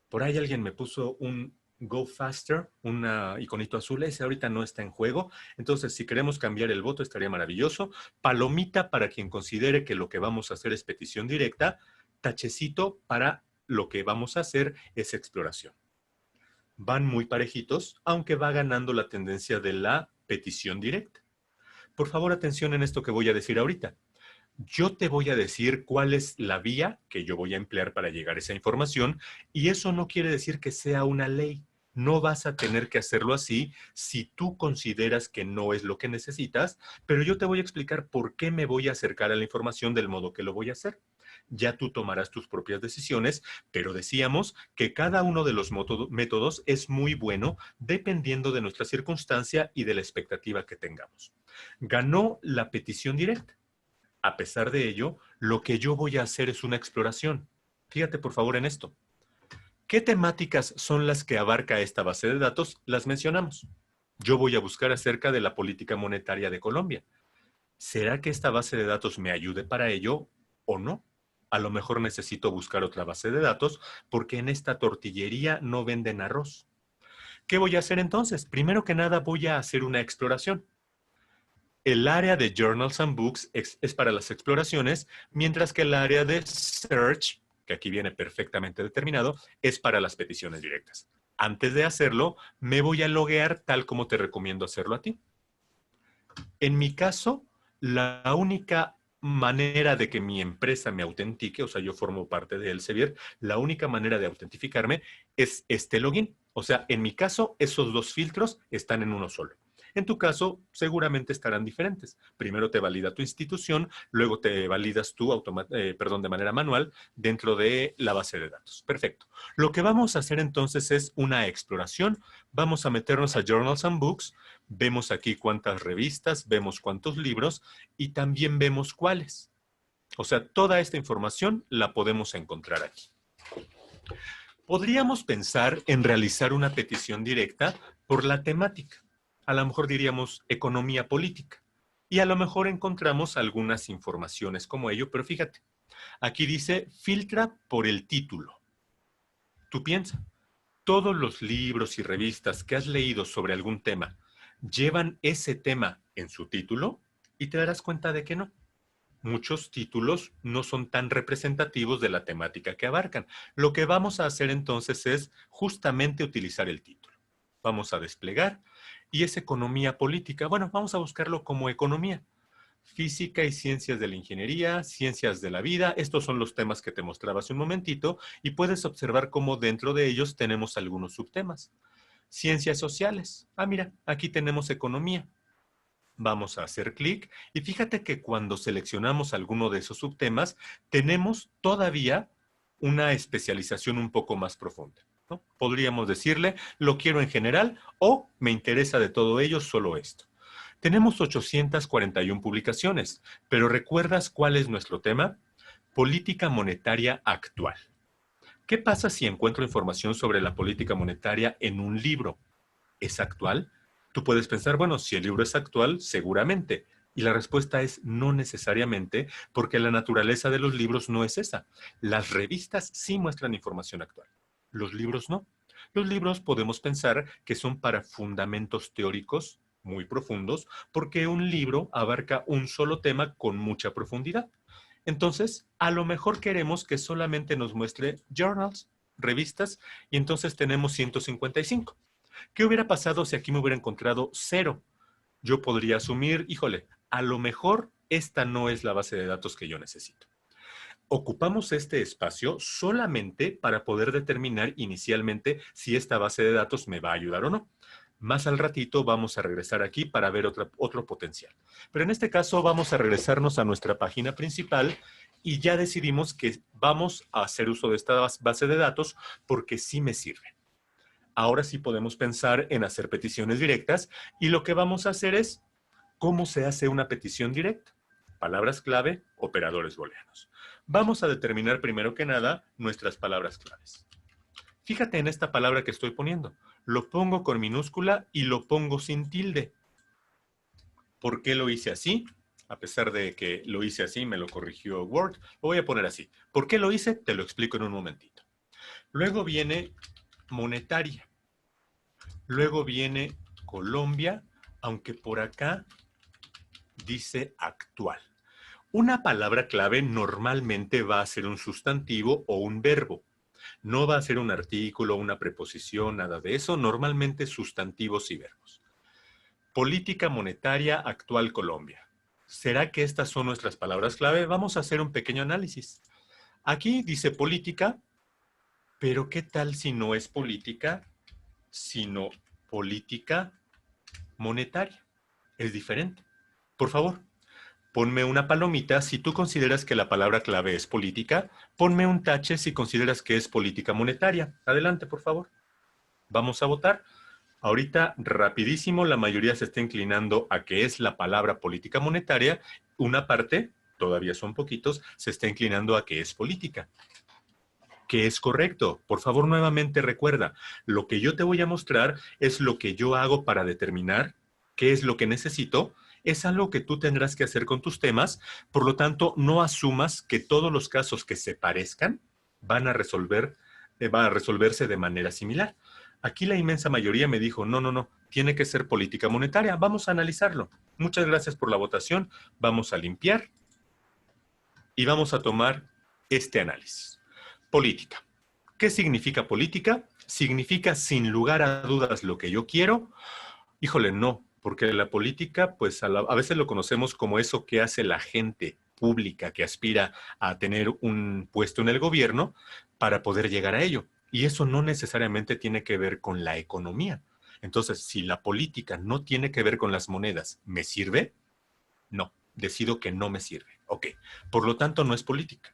Por ahí alguien me puso un Go Faster, un iconito azul. Ese ahorita no está en juego. Entonces, si queremos cambiar el voto, estaría maravilloso. Palomita para quien considere que lo que vamos a hacer es petición directa. Tachecito para lo que vamos a hacer es exploración. Van muy parejitos, aunque va ganando la tendencia de la petición directa. Por favor, atención en esto que voy a decir ahorita. Yo te voy a decir cuál es la vía que yo voy a emplear para llegar a esa información y eso no quiere decir que sea una ley. No vas a tener que hacerlo así si tú consideras que no es lo que necesitas, pero yo te voy a explicar por qué me voy a acercar a la información del modo que lo voy a hacer. Ya tú tomarás tus propias decisiones, pero decíamos que cada uno de los métodos es muy bueno dependiendo de nuestra circunstancia y de la expectativa que tengamos. Ganó la petición directa. A pesar de ello, lo que yo voy a hacer es una exploración. Fíjate por favor en esto. ¿Qué temáticas son las que abarca esta base de datos? Las mencionamos. Yo voy a buscar acerca de la política monetaria de Colombia. ¿Será que esta base de datos me ayude para ello o no? A lo mejor necesito buscar otra base de datos porque en esta tortillería no venden arroz. ¿Qué voy a hacer entonces? Primero que nada voy a hacer una exploración. El área de Journals and Books es para las exploraciones, mientras que el área de Search, que aquí viene perfectamente determinado, es para las peticiones directas. Antes de hacerlo, me voy a loguear tal como te recomiendo hacerlo a ti. En mi caso, la única manera de que mi empresa me autentique, o sea, yo formo parte de Elsevier, la única manera de autentificarme es este login. O sea, en mi caso, esos dos filtros están en uno solo. En tu caso, seguramente estarán diferentes. Primero te valida tu institución, luego te validas tú de manera manual dentro de la base de datos. Perfecto. Lo que vamos a hacer entonces es una exploración. Vamos a meternos a Journals and Books. Vemos aquí cuántas revistas, vemos cuántos libros y también vemos cuáles. O sea, toda esta información la podemos encontrar aquí. Podríamos pensar en realizar una petición directa por la temática. A lo mejor diríamos economía política. Y a lo mejor encontramos algunas informaciones como ello, pero fíjate, aquí dice filtra por el título. Tú piensa, todos los libros y revistas que has leído sobre algún tema llevan ese tema en su título y te darás cuenta de que no. Muchos títulos no son tan representativos de la temática que abarcan. Lo que vamos a hacer entonces es justamente utilizar el título. Vamos a desplegar y es economía política. Bueno, vamos a buscarlo como economía. Física y ciencias de la ingeniería, ciencias de la vida, estos son los temas que te mostraba hace un momentito y puedes observar cómo dentro de ellos tenemos algunos subtemas. Ciencias sociales. Ah, mira, aquí tenemos economía. Vamos a hacer clic y fíjate que cuando seleccionamos alguno de esos subtemas, tenemos todavía una especialización un poco más profunda, ¿no? Podríamos decirle, lo quiero en general o me interesa de todo ello solo esto. Tenemos 841 publicaciones, pero ¿recuerdas cuál es nuestro tema? Política monetaria actual. ¿Qué pasa si encuentro información sobre la política monetaria en un libro? ¿Es actual? Tú puedes pensar, bueno, si el libro es actual, seguramente. Y la respuesta es no necesariamente, porque la naturaleza de los libros no es esa. Las revistas sí muestran información actual. Los libros no. Los libros podemos pensar que son para fundamentos teóricos muy profundos, porque un libro abarca un solo tema con mucha profundidad. Entonces, a lo mejor queremos que solamente nos muestre journals, revistas, y entonces tenemos 155. ¿Qué hubiera pasado si aquí me hubiera encontrado 0? Yo podría asumir, híjole, a lo mejor esta no es la base de datos que yo necesito. ocupamos este espacio solamente para poder determinar inicialmente si esta base de datos me va a ayudar o no. Más al ratito vamos a regresar aquí para ver otro potencial. Pero en este caso vamos a regresarnos a nuestra página principal y ya decidimos que vamos a hacer uso de esta base de datos porque sí me sirve. Ahora sí podemos pensar en hacer peticiones directas y lo que vamos a hacer es cómo se hace una petición directa. Palabras clave, operadores booleanos. Vamos a determinar primero que nada nuestras palabras claves. Fíjate en esta palabra que estoy poniendo. Lo pongo con minúscula y lo pongo sin tilde. ¿Por qué lo hice así? A pesar de que lo hice así, me lo corrigió Word. Lo voy a poner así. ¿Por qué lo hice? Te lo explico en un momentito. Luego viene monetaria. Luego viene Colombia, aunque por acá dice actual. Una palabra clave normalmente va a ser un sustantivo o un verbo. No va a ser un artículo, una preposición, nada de eso. Normalmente sustantivos y verbos. Política monetaria actual Colombia. ¿Será que estas son nuestras palabras clave? Vamos a hacer un pequeño análisis. Aquí dice política, pero ¿qué tal si no es política, sino política monetaria? Es diferente. Por favor, ponme una palomita si tú consideras que la palabra clave es política. Ponme un tache si consideras que es política monetaria. Adelante, por favor. Vamos a votar. Ahorita, rapidísimo, la mayoría se está inclinando a que es la palabra política monetaria. Una parte, todavía son poquitos, se está inclinando a que es política. Que es correcto. Por favor, nuevamente recuerda, lo que yo te voy a mostrar es lo que yo hago para determinar qué es lo que necesito. Es algo que tú tendrás que hacer con tus temas. Por lo tanto, no asumas que todos los casos que se parezcan van a resolverse de manera similar. Aquí la inmensa mayoría me dijo, no, no, no, tiene que ser política monetaria. Vamos a analizarlo. Muchas gracias por la votación. Vamos a limpiar y vamos a tomar este análisis. Política. ¿Qué significa política? Significa sin lugar a dudas lo que yo quiero. Híjole, no, porque la política, pues a veces lo conocemos como eso que hace la gente pública que aspira a tener un puesto en el gobierno para poder llegar a ello. Y eso no necesariamente tiene que ver con la economía. Entonces, si la política no tiene que ver con las monedas, ¿me sirve? No, decido que no me sirve. Ok, por lo tanto no es política.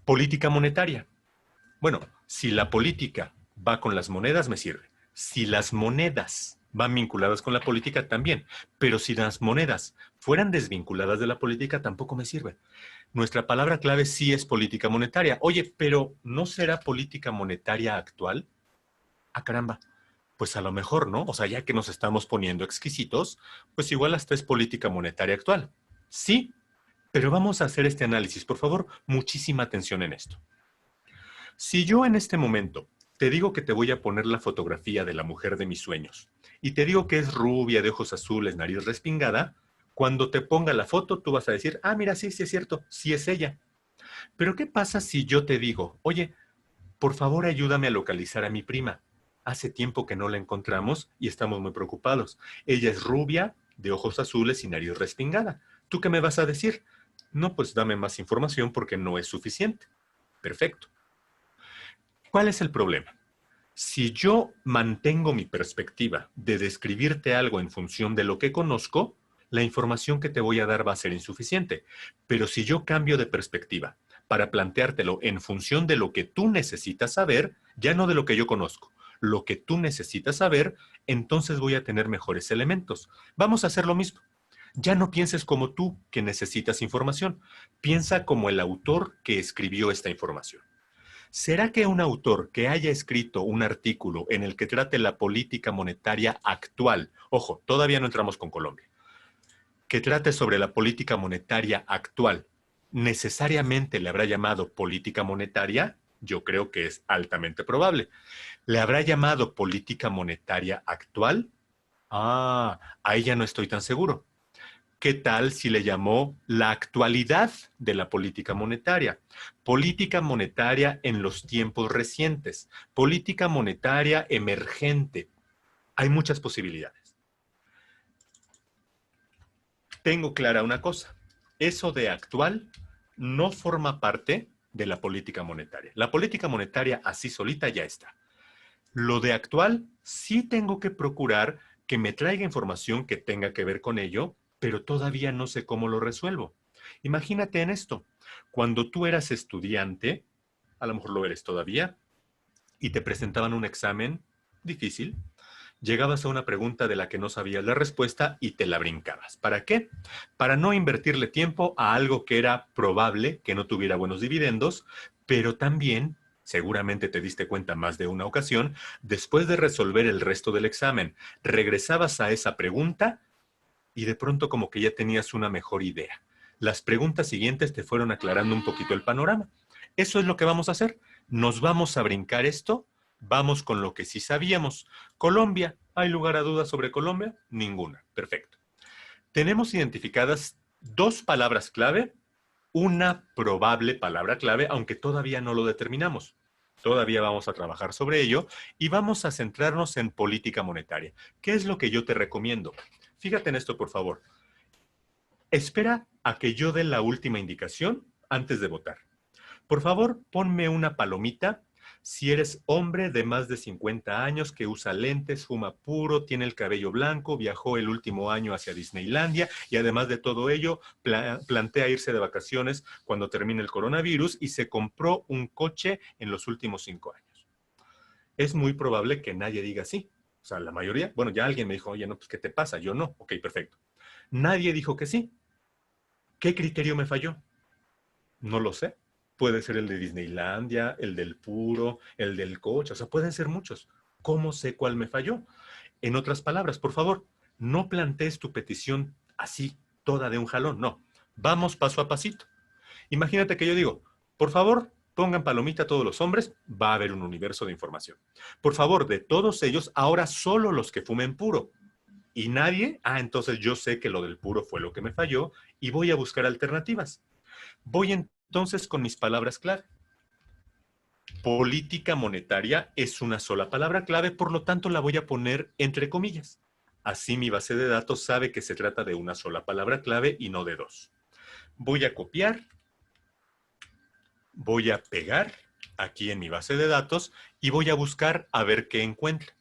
Política monetaria. Bueno, si la política va con las monedas, me sirve. Si las monedas van vinculadas con la política, también. Pero si las monedas fueran desvinculadas de la política, tampoco me sirve. Nuestra palabra clave sí es política monetaria. Oye, pero ¿no será política monetaria actual? Ah, caramba. Pues a lo mejor, ¿no? O sea, ya que nos estamos poniendo exquisitos, pues igual hasta es política monetaria actual. Sí, pero vamos a hacer este análisis. Por favor, muchísima atención en esto. Si yo en este momento te digo que te voy a poner la fotografía de la mujer de mis sueños y te digo que es rubia, de ojos azules, nariz respingada, cuando te ponga la foto tú vas a decir, ah, mira, sí, sí es cierto, sí es ella. Pero ¿qué pasa si yo te digo, oye, por favor ayúdame a localizar a mi prima? Hace tiempo que no la encontramos y estamos muy preocupados. Ella es rubia, de ojos azules y nariz respingada. ¿Tú qué me vas a decir? No, pues dame más información porque no es suficiente. Perfecto. ¿Cuál es el problema? Si yo mantengo mi perspectiva de describirte algo en función de lo que conozco, la información que te voy a dar va a ser insuficiente. Pero si yo cambio de perspectiva para planteártelo en función de lo que tú necesitas saber, ya no de lo que yo conozco, lo que tú necesitas saber, entonces voy a tener mejores elementos. Vamos a hacer lo mismo. Ya no pienses como tú que necesitas información. Piensa como el autor que escribió esta información. ¿Será que un autor que haya escrito un artículo en el que trate la política monetaria actual, ojo, todavía no entramos con Colombia, que trate sobre la política monetaria actual, necesariamente le habrá llamado política monetaria? Yo creo que es altamente probable. ¿Le habrá llamado política monetaria actual? Ah, ahí ya no estoy tan seguro. ¿Qué tal si le llamó la actualidad de la política monetaria? Política monetaria en los tiempos recientes, política monetaria emergente. Hay muchas posibilidades. Tengo clara una cosa. Eso de actual no forma parte de la política monetaria. La política monetaria así solita ya está. Lo de actual, sí tengo que procurar que me traiga información que tenga que ver con ello, pero todavía no sé cómo lo resuelvo. Imagínate en esto, cuando tú eras estudiante, a lo mejor lo eres todavía, y te presentaban un examen difícil, llegabas a una pregunta de la que no sabías la respuesta y te la brincabas. ¿Para qué? Para no invertirle tiempo a algo que era probable que no tuviera buenos dividendos, pero también, seguramente te diste cuenta más de una ocasión, después de resolver el resto del examen, regresabas a esa pregunta y de pronto como que ya tenías una mejor idea. Las preguntas siguientes te fueron aclarando un poquito el panorama. Eso es lo que vamos a hacer. Nos vamos a brincar esto, vamos con lo que sí sabíamos. Colombia, ¿hay lugar a dudas sobre Colombia? Ninguna. Perfecto. Tenemos identificadas dos palabras clave, una probable palabra clave, aunque todavía no lo determinamos. Todavía vamos a trabajar sobre ello y vamos a centrarnos en política monetaria. ¿Qué es lo que yo te recomiendo? Fíjate en esto, por favor. Espera a que yo dé la última indicación antes de votar. Por favor, ponme una palomita si eres hombre de más de 50 años que usa lentes, fuma puro, tiene el cabello blanco, viajó el último año hacia Disneylandia y además de todo ello, plantea irse de vacaciones cuando termine el coronavirus y se compró un coche en los últimos 5 años. Es muy probable que nadie diga sí. O sea, la mayoría, bueno, ya alguien me dijo, oye, no, pues, ¿qué te pasa? Yo no. Ok, perfecto. Nadie dijo que sí. ¿Qué criterio me falló? No lo sé. Puede ser el de Disneylandia, el del puro, el del coche, o sea, pueden ser muchos. ¿Cómo sé cuál me falló? En otras palabras, por favor, no plantees tu petición así, toda de un jalón, no. Vamos paso a pasito. Imagínate que yo digo, por favor, pongan palomita a todos los hombres, va a haber un universo de información. Por favor, de todos ellos, ahora solo los que fumen puro. Y nadie, entonces yo sé que lo del puro fue lo que me falló y voy a buscar alternativas. Voy entonces con mis palabras clave. Política monetaria es una sola palabra clave, por lo tanto la voy a poner entre comillas. Así mi base de datos sabe que se trata de una sola palabra clave y no de dos. Voy a copiar, voy a pegar aquí en mi base de datos y voy a buscar a ver qué encuentra.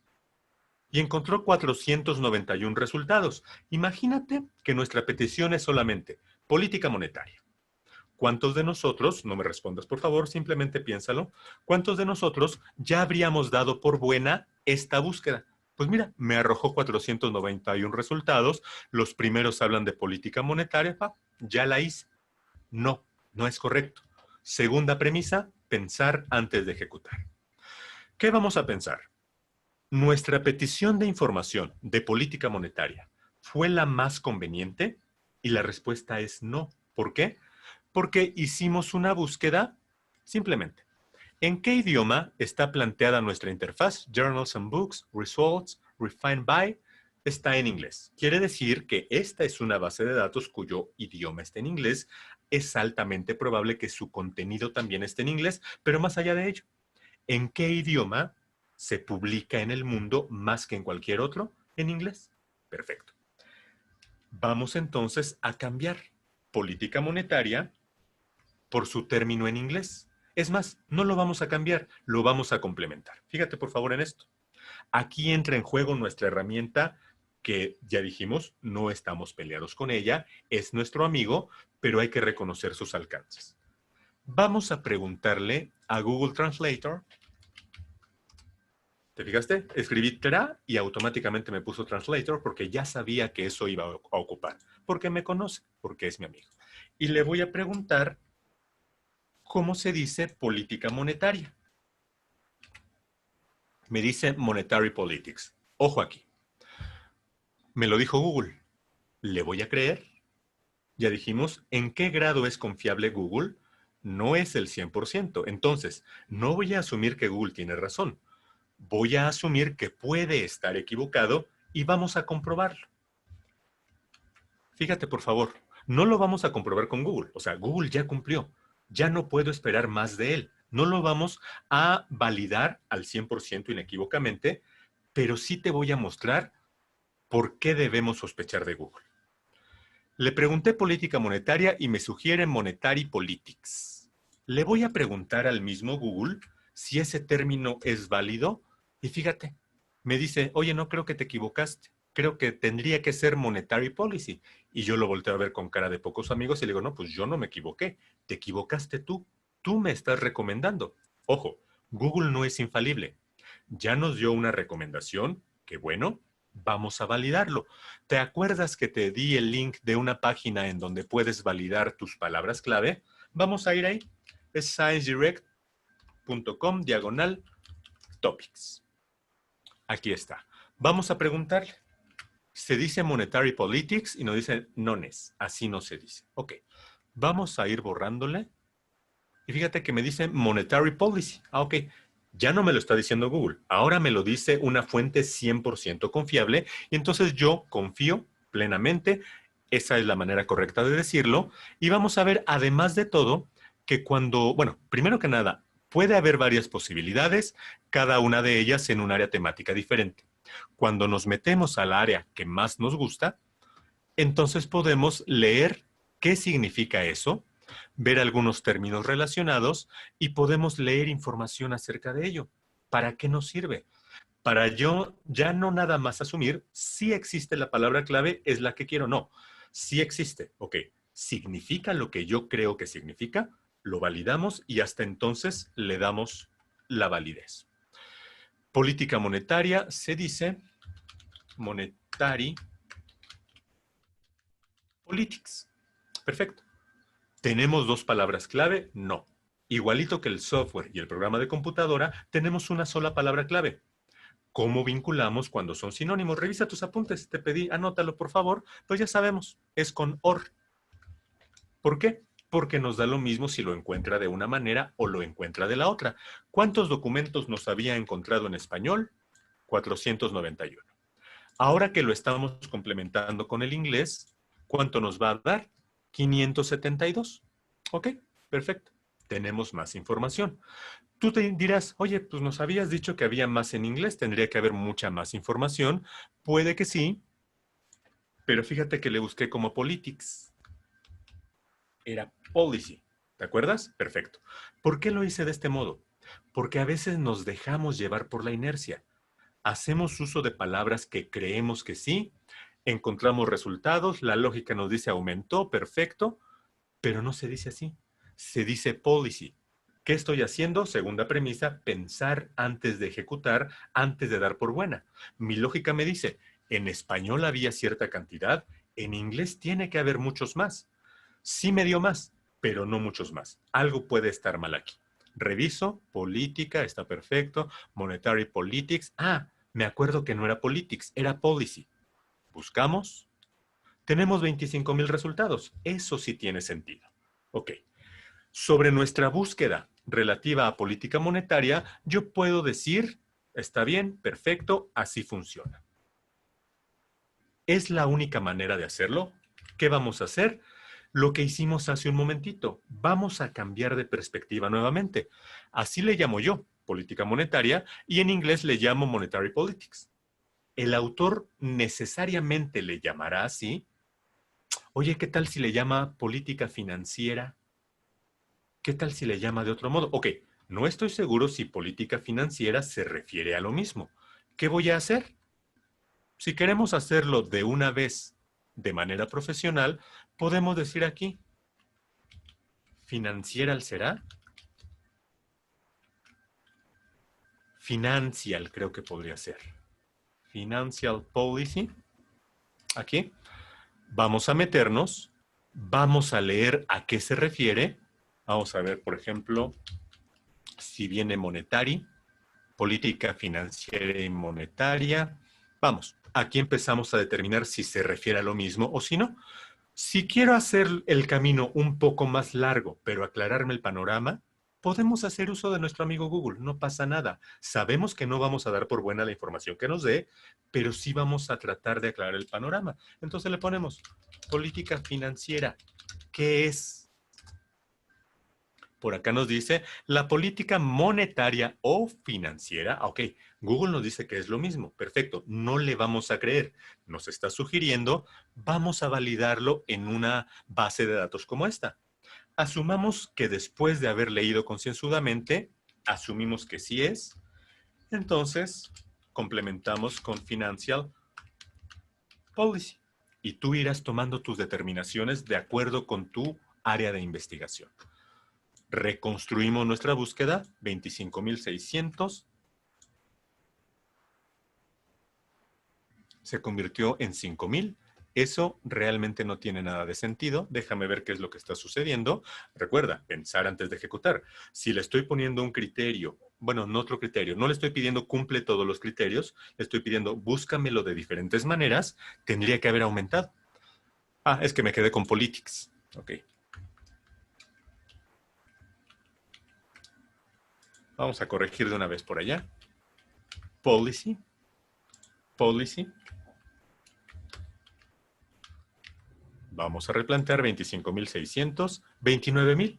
Y encontró 491 resultados. Imagínate que nuestra petición es solamente política monetaria. ¿Cuántos de nosotros, no me respondas por favor, simplemente piénsalo, cuántos de nosotros ya habríamos dado por buena esta búsqueda? Pues mira, me arrojó 491 resultados, los primeros hablan de política monetaria, ya la hice. No, no es correcto. Segunda premisa, pensar antes de ejecutar. ¿Qué vamos a pensar? ¿Nuestra petición de información de política monetaria fue la más conveniente? Y la respuesta es no. ¿Por qué? Porque hicimos una búsqueda simplemente. ¿En qué idioma está planteada nuestra interfaz? Journals and Books, Results, Refined by, está en inglés. Quiere decir que esta es una base de datos cuyo idioma está en inglés. Es altamente probable que su contenido también esté en inglés, pero más allá de ello, ¿en qué idioma se publica en el mundo más que en cualquier otro? En inglés. Perfecto. Vamos entonces a cambiar política monetaria por su término en inglés. Es más, no lo vamos a cambiar, lo vamos a complementar. Fíjate por favor en esto. Aquí entra en juego nuestra herramienta que ya dijimos, no estamos peleados con ella, es nuestro amigo, pero hay que reconocer sus alcances. Vamos a preguntarle a Google Translator. ¿Te fijaste? Escribí tra y automáticamente me puso translator porque ya sabía que eso iba a ocupar. Porque me conoce, porque es mi amigo. Y le voy a preguntar cómo se dice política monetaria. Me dice monetary politics. Ojo aquí. Me lo dijo Google. ¿Le voy a creer? Ya dijimos, ¿en qué grado es confiable Google? No es el 100%. Entonces, no voy a asumir que Google tiene razón. Voy a asumir que puede estar equivocado y vamos a comprobarlo. Fíjate, por favor, no lo vamos a comprobar con Google. O sea, Google ya cumplió. Ya no puedo esperar más de él. No lo vamos a validar al 100% inequívocamente, pero sí te voy a mostrar por qué debemos sospechar de Google. Le pregunté política monetaria y me sugiere monetary politics. Le voy a preguntar al mismo Google si ese término es válido y fíjate, me dice, oye, no creo que te equivocaste. Creo que tendría que ser monetary policy. Y yo lo volteo a ver con cara de pocos amigos y le digo, no, pues yo no me equivoqué. Te equivocaste tú. Tú me estás recomendando. Ojo, Google no es infalible. Ya nos dio una recomendación, que bueno, vamos a validarlo. ¿Te acuerdas que te di el link de una página en donde puedes validar tus palabras clave? Vamos a ir ahí. Es sciencedirect.com/topics. Aquí está. Vamos a preguntarle. Se dice monetary politics y nos dice nones. Así no se dice. Ok. Vamos a ir borrándole. Y fíjate que me dice monetary policy. Ah, ok. Ya no me lo está diciendo Google. Ahora me lo dice una fuente 100% confiable. Y entonces yo confío plenamente. Esa es la manera correcta de decirlo. Y vamos a ver, además de todo, que cuando, bueno, primero que nada, puede haber varias posibilidades, cada una de ellas en un área temática diferente. Cuando nos metemos al área que más nos gusta, entonces podemos leer qué significa eso, ver algunos términos relacionados y podemos leer información acerca de ello. ¿Para qué nos sirve? Para yo ya no nada más asumir si existe la palabra clave, es la que quiero. No, si existe. Ok, significa lo que yo creo que significa, lo validamos y hasta entonces le damos la validez. Política monetaria se dice monetary politics. Perfecto. ¿Tenemos dos palabras clave? No. Igualito que el software y el programa de computadora, tenemos una sola palabra clave. ¿Cómo vinculamos cuando son sinónimos? Revisa tus apuntes, te pedí, anótalo por favor, pues ya sabemos, es con OR. ¿Por qué? Porque nos da lo mismo si lo encuentra de una manera o lo encuentra de la otra. ¿Cuántos documentos nos había encontrado en español? 491. Ahora que lo estamos complementando con el inglés, ¿cuánto nos va a dar? 572. Ok, perfecto. Tenemos más información. Tú te dirás, oye, pues nos habías dicho que había más en inglés, tendría que haber mucha más información. Puede que sí, pero fíjate que le busqué como politics. Era policy. ¿Te acuerdas? Perfecto. ¿Por qué lo hice de este modo? Porque a veces nos dejamos llevar por la inercia. Hacemos uso de palabras que creemos que sí, encontramos resultados, la lógica nos dice aumentó, perfecto, pero no se dice así. Se dice policy. ¿Qué estoy haciendo? Segunda premisa, pensar antes de ejecutar, antes de dar por buena. Mi lógica me dice, en español había cierta cantidad, en inglés tiene que haber muchos más. Sí me dio más, pero no muchos más. Algo puede estar mal aquí. Reviso, política, está perfecto, monetary politics. Ah, me acuerdo que no era politics, era policy. Buscamos, tenemos 25,000 resultados. Eso sí tiene sentido. Ok. Sobre nuestra búsqueda relativa a política monetaria, yo puedo decir, está bien, perfecto, así funciona. ¿Es la única manera de hacerlo? ¿Qué vamos a hacer? Lo que hicimos hace un momentito. Vamos a cambiar de perspectiva nuevamente. Así le llamo yo, política monetaria, y en inglés le llamo monetary politics. El autor necesariamente le llamará así. Oye, ¿qué tal si le llama política financiera? ¿Qué tal si le llama de otro modo? Ok, no estoy seguro si política financiera se refiere a lo mismo. ¿Qué voy a hacer? Si queremos hacerlo de una vez de manera profesional, podemos decir aquí, ¿financiera será? Financial creo que podría ser. Financial policy. Aquí. Vamos a meternos, vamos a leer a qué se refiere. Vamos a ver, por ejemplo, si viene monetary, política financiera y monetaria. Vamos, aquí empezamos a determinar si se refiere a lo mismo o si no. Si quiero hacer el camino un poco más largo, pero aclararme el panorama, podemos hacer uso de nuestro amigo Google, no pasa nada. Sabemos que no vamos a dar por buena la información que nos dé, pero sí vamos a tratar de aclarar el panorama. Entonces le ponemos política financiera. ¿Qué es? Por acá nos dice la política monetaria o financiera. Ok, Google nos dice que es lo mismo. Perfecto, no le vamos a creer. Nos está sugiriendo, vamos a validarlo en una base de datos como esta. Asumamos que después de haber leído concienzudamente, asumimos que sí es. Entonces, complementamos con Financial Policy. Y tú irás tomando tus determinaciones de acuerdo con tu área de investigación. Reconstruimos nuestra búsqueda, 25,600. Se convirtió en 5,000. Eso realmente no tiene nada de sentido. Déjame ver qué es lo que está sucediendo. Recuerda, pensar antes de ejecutar. Si le estoy poniendo un criterio, bueno, no otro criterio, no le estoy pidiendo cumple todos los criterios, le estoy pidiendo búscamelo de diferentes maneras, tendría que haber aumentado. Ah, es que me quedé con politics. Ok. Vamos a corregir de una vez por allá. Policy. Policy. Vamos a replantear 25,600, 29,000.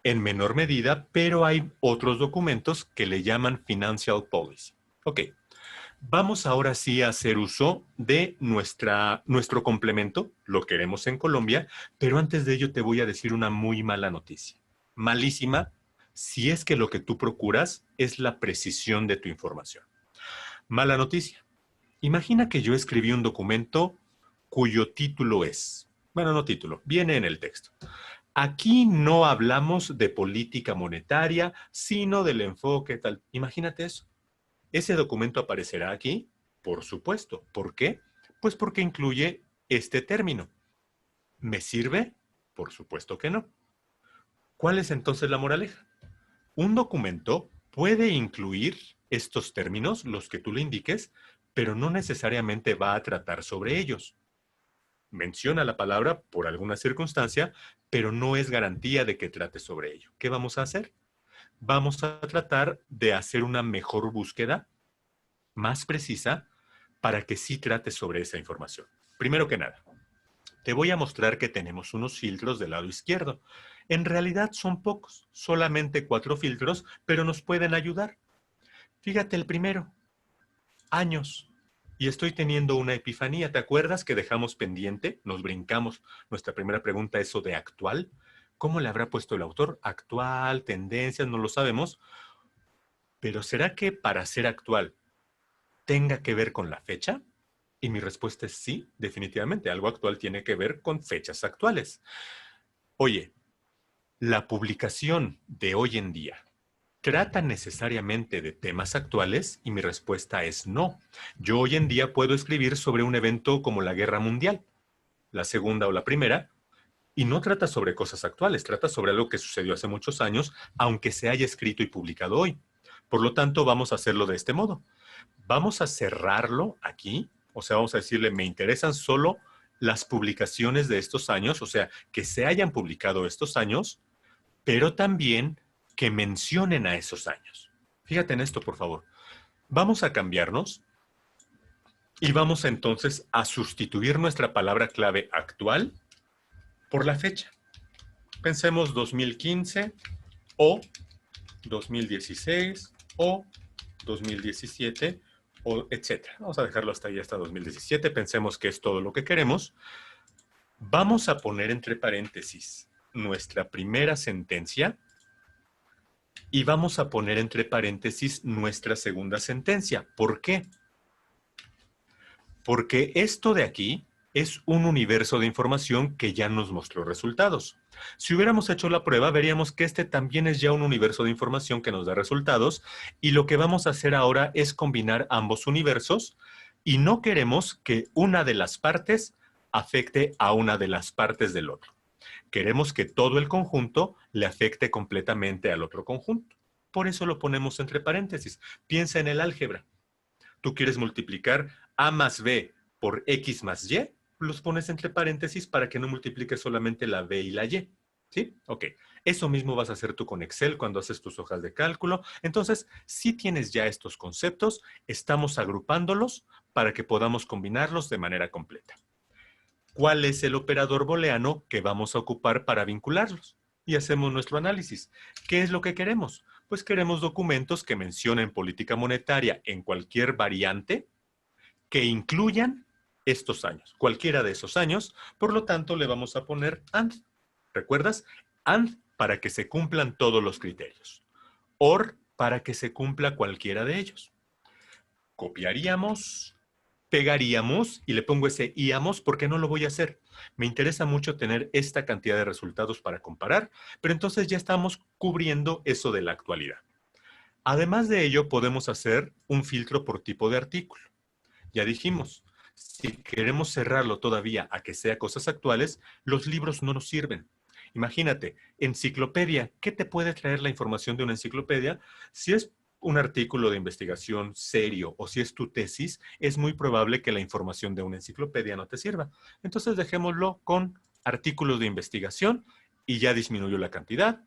En menor medida, pero hay otros documentos que le llaman Financial Policy. Ok. Vamos ahora sí a hacer uso de nuestro complemento. Lo queremos en Colombia, pero antes de ello te voy a decir una muy mala noticia. Malísima, si es que lo que tú procuras es la precisión de tu información. Mala noticia. Imagina que yo escribí un documento cuyo título es, bueno, no título, viene en el texto. Aquí no hablamos de política monetaria, sino del enfoque tal. Imagínate eso. ¿Ese documento aparecerá aquí? Por supuesto. ¿Por qué? Pues porque incluye este término. ¿Me sirve? Por supuesto que no. ¿Cuál es entonces la moraleja? Un documento puede incluir estos términos, los que tú le indiques, pero no necesariamente va a tratar sobre ellos. Menciona la palabra por alguna circunstancia, pero no es garantía de que trate sobre ello. ¿Qué vamos a hacer? Vamos a tratar de hacer una mejor búsqueda, más precisa, para que sí trate sobre esa información. Primero que nada, te voy a mostrar que tenemos unos filtros del lado izquierdo. En realidad son pocos, solamente 4 filtros, pero nos pueden ayudar. Fíjate el primero, años. Y estoy teniendo una epifanía. ¿Te acuerdas que dejamos pendiente? Nos brincamos. Nuestra primera pregunta, eso de actual. ¿Cómo le habrá puesto el autor? Actual, tendencias, no lo sabemos. Pero ¿será que para ser actual tenga que ver con la fecha? Y mi respuesta es sí, definitivamente. Algo actual tiene que ver con fechas actuales. Oye, la publicación de hoy en día ¿trata necesariamente de temas actuales? Y mi respuesta es no. Yo hoy en día puedo escribir sobre un evento como la Guerra Mundial, la Segunda o la Primera, y no trata sobre cosas actuales, trata sobre algo que sucedió hace muchos años, aunque se haya escrito y publicado hoy. Por lo tanto, vamos a hacerlo de este modo. Vamos a cerrarlo aquí, o sea, vamos a decirle, me interesan solo las publicaciones de estos años, o sea, que se hayan publicado estos años, pero también que mencionen a esos años. Fíjate en esto, por favor. Vamos a cambiarnos y vamos entonces a sustituir nuestra palabra clave actual por la fecha. Pensemos 2015 o 2016 o 2017 o etcétera. Vamos a dejarlo hasta ahí, hasta 2017. Pensemos que es todo lo que queremos. Vamos a poner entre paréntesis nuestra primera sentencia y vamos a poner entre paréntesis nuestra segunda sentencia. ¿Por qué? Porque esto de aquí es un universo de información que ya nos mostró resultados. Si hubiéramos hecho la prueba, veríamos que este también es ya un universo de información que nos da resultados y lo que vamos a hacer ahora es combinar ambos universos y no queremos que una de las partes afecte a una de las partes del otro. Queremos que todo el conjunto le afecte completamente al otro conjunto. Por eso lo ponemos entre paréntesis. Piensa en el álgebra. Tú quieres multiplicar A más B por X más Y, los pones entre paréntesis para que no multipliques solamente la B y la Y. ¿Sí? Ok. Eso mismo vas a hacer tú con Excel cuando haces tus hojas de cálculo. Entonces, si tienes ya estos conceptos, estamos agrupándolos para que podamos combinarlos de manera completa. ¿Cuál es el operador booleano que vamos a ocupar para vincularlos? y hacemos nuestro análisis. ¿Qué es lo que queremos? Pues queremos documentos que mencionen política monetaria en cualquier variante que incluyan estos años, cualquiera de esos años. Por lo tanto, le vamos a poner AND. ¿Recuerdas? AND para que se cumplan todos los criterios. OR para que se cumpla cualquiera de ellos. Copiaríamos, pegaríamos y le pongo ese íamos porque no lo voy a hacer. Me interesa mucho tener esta cantidad de resultados para comparar, pero entonces ya estamos cubriendo eso de la actualidad. Además de ello, podemos hacer un filtro por tipo de artículo. Ya dijimos, si queremos cerrarlo todavía a que sea cosas actuales, los libros no nos sirven. Imagínate, enciclopedia, ¿qué te puede traer la información de una enciclopedia? Si es un artículo de investigación serio o si es tu tesis, es muy probable que la información de una enciclopedia no te sirva. Entonces dejémoslo con artículos de investigación y ya disminuyó la cantidad,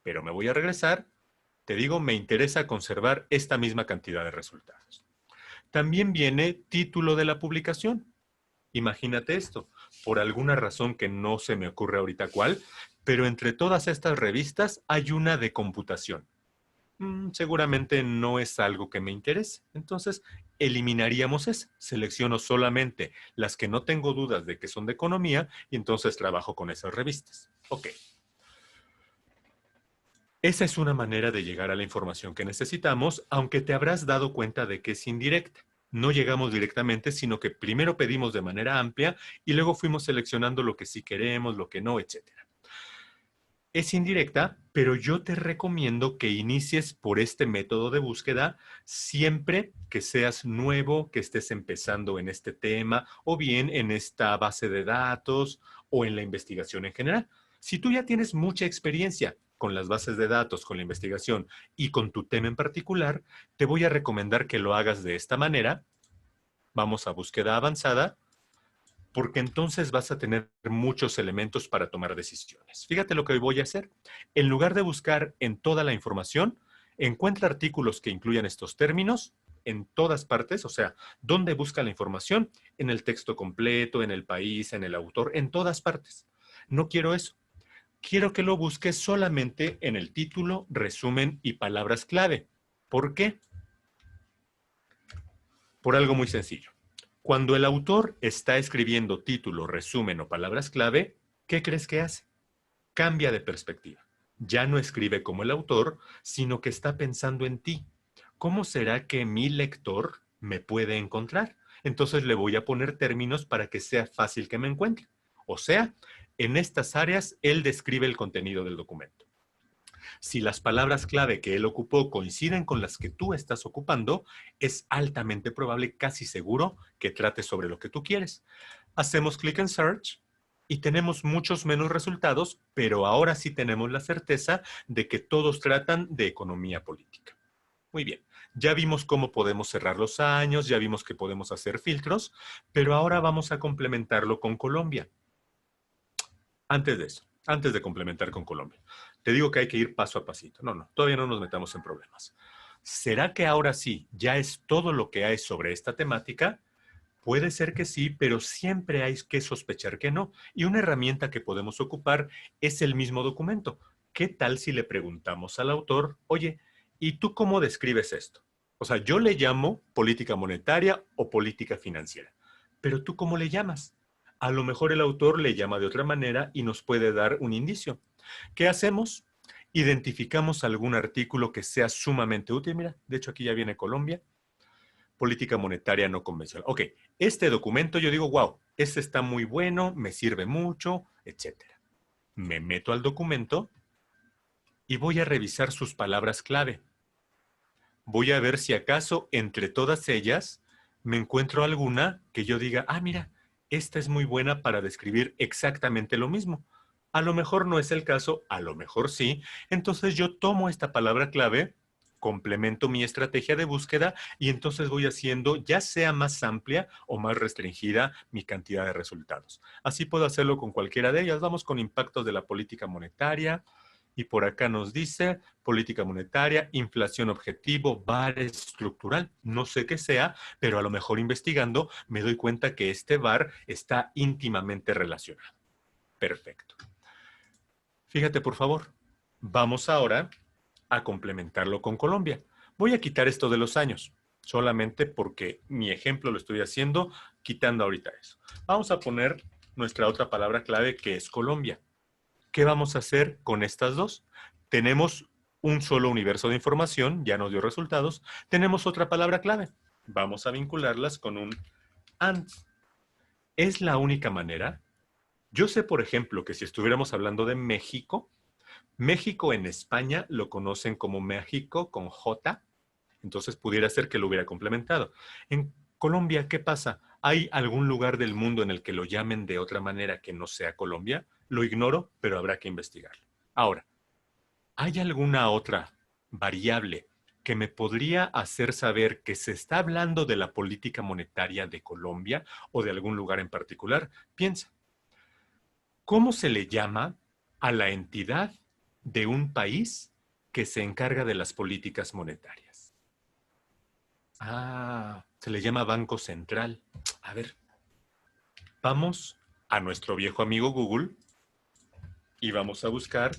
pero me voy a regresar. Te digo, me interesa conservar esta misma cantidad de resultados. También viene título de la publicación. Imagínate esto, por alguna razón que no se me ocurre ahorita cuál, pero entre todas estas revistas hay una de computación. Seguramente no es algo que me interese. Entonces, eliminaríamos esa. Selecciono solamente las que no tengo dudas de que son de economía y entonces trabajo con esas revistas. Ok. Esa es una manera de llegar a la información que necesitamos, aunque te habrás dado cuenta de que es indirecta. No llegamos directamente, sino que primero pedimos de manera amplia y luego fuimos seleccionando lo que sí queremos, lo que no, etcétera. Es indirecta, pero yo te recomiendo que inicies por este método de búsqueda siempre que seas nuevo, que estés empezando en este tema o bien en esta base de datos o en la investigación en general. Si tú ya tienes mucha experiencia con las bases de datos, con la investigación y con tu tema en particular, te voy a recomendar que lo hagas de esta manera. Vamos a búsqueda avanzada, porque entonces vas a tener muchos elementos para tomar decisiones. Fíjate lo que voy a hacer. En lugar de buscar en toda la información, encuentra artículos que incluyan estos términos en todas partes, o sea, ¿dónde busca la información? En el texto completo, en el país, en el autor, en todas partes. No quiero eso. Quiero que lo busques solamente en el título, resumen y palabras clave. ¿Por qué? Por algo muy sencillo. Cuando el autor está escribiendo título, resumen o palabras clave, ¿qué crees que hace? Cambia de perspectiva. Ya no escribe como el autor, sino que está pensando en ti. ¿Cómo será que mi lector me puede encontrar? Entonces le voy a poner términos para que sea fácil que me encuentre. O sea, en estas áreas él describe el contenido del documento. Si las palabras clave que él ocupó coinciden con las que tú estás ocupando, es altamente probable, casi seguro, que trate sobre lo que tú quieres. Hacemos clic en Search y tenemos muchos menos resultados, pero ahora sí tenemos la certeza de que todos tratan de economía política. Muy bien, ya vimos cómo podemos cerrar los años, ya vimos que podemos hacer filtros, pero ahora vamos a complementarlo con Colombia. Antes de eso, antes de complementar con Colombia, te digo que hay que ir paso a pasito. No, todavía no nos metamos en problemas. ¿Será que ahora sí ya es todo lo que hay sobre esta temática? Puede ser que sí, pero siempre hay que sospechar que no. Y una herramienta que podemos ocupar es el mismo documento. ¿Qué tal si le preguntamos al autor, oye, ¿y tú cómo describes esto? O sea, yo le llamo política monetaria o política financiera, pero ¿tú cómo le llamas? A lo mejor el autor le llama de otra manera y nos puede dar un indicio. ¿Qué hacemos? Identificamos algún artículo que sea sumamente útil. Mira, de hecho aquí ya viene Colombia. Política monetaria no convencional. Ok, este documento yo digo, wow, este está muy bueno, me sirve mucho, etcétera. Me meto al documento y voy a revisar sus palabras clave. Voy a ver si acaso entre todas ellas me encuentro alguna que yo diga, ah, mira, esta es muy buena para describir exactamente lo mismo. A lo mejor no es el caso, a lo mejor sí. Entonces yo tomo esta palabra clave, complemento mi estrategia de búsqueda y entonces voy haciendo ya sea más amplia o más restringida mi cantidad de resultados. Así puedo hacerlo con cualquiera de ellas. Vamos con impactos de la política monetaria. Y por acá nos dice política monetaria, inflación objetivo, VAR estructural. No sé qué sea, pero a lo mejor investigando me doy cuenta que este VAR está íntimamente relacionado. Perfecto. Fíjate, por favor. Vamos ahora a complementarlo con Colombia. Voy a quitar esto de los años, solamente porque mi ejemplo lo estoy haciendo quitando ahorita eso. Vamos a poner nuestra otra palabra clave, que es Colombia. ¿Qué vamos a hacer con estas dos? Tenemos un solo universo de información, ya nos dio resultados. Tenemos otra palabra clave. Vamos a vincularlas con un AND. ¿Es la única manera? Yo sé, por ejemplo, que si estuviéramos hablando de México, México en España lo conocen como México con J, entonces pudiera ser que lo hubiera complementado. En Colombia, ¿qué pasa? ¿Hay algún lugar del mundo en el que lo llamen de otra manera que no sea Colombia? Lo ignoro, pero habrá que investigarlo. Ahora, ¿hay alguna otra variable que me podría hacer saber que se está hablando de la política monetaria de Colombia o de algún lugar en particular? Piensa, ¿cómo se le llama a la entidad de un país que se encarga de las políticas monetarias? Se le llama Banco Central. A ver, vamos a nuestro viejo amigo Google y vamos a buscar